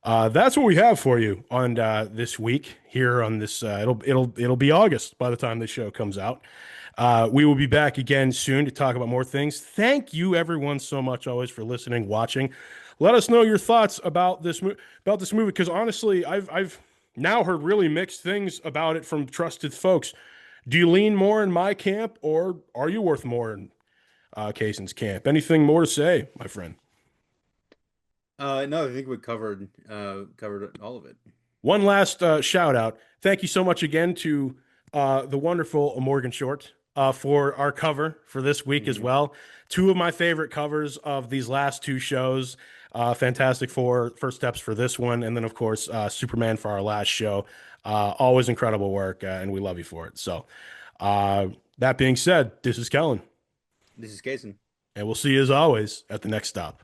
Speaker 1: that's what we have for you on this week here on this. It'll be August by the time this show comes out. We will be back again soon to talk about more things. Thank you everyone so much always for listening, watching, let us know your thoughts about this movie because honestly, I've now heard really mixed things about it from trusted folks. Do you lean more in my camp, or are you worth more in Casen's camp? Anything more to say, my friend?
Speaker 2: No, I think we covered all of it.
Speaker 1: One last shout out. Thank you so much again to the wonderful Morgan Short for our cover for this week as
Speaker 2: Hmm.
Speaker 1: well. Two of my favorite covers of these last two shows. Fantastic Four, First Steps for this one, and then of course Superman for our last show. Always incredible work, and we love you for it. So, uh, that being said, this is Kellan,
Speaker 2: This is Casen.
Speaker 1: and we'll see you as always at the next stop.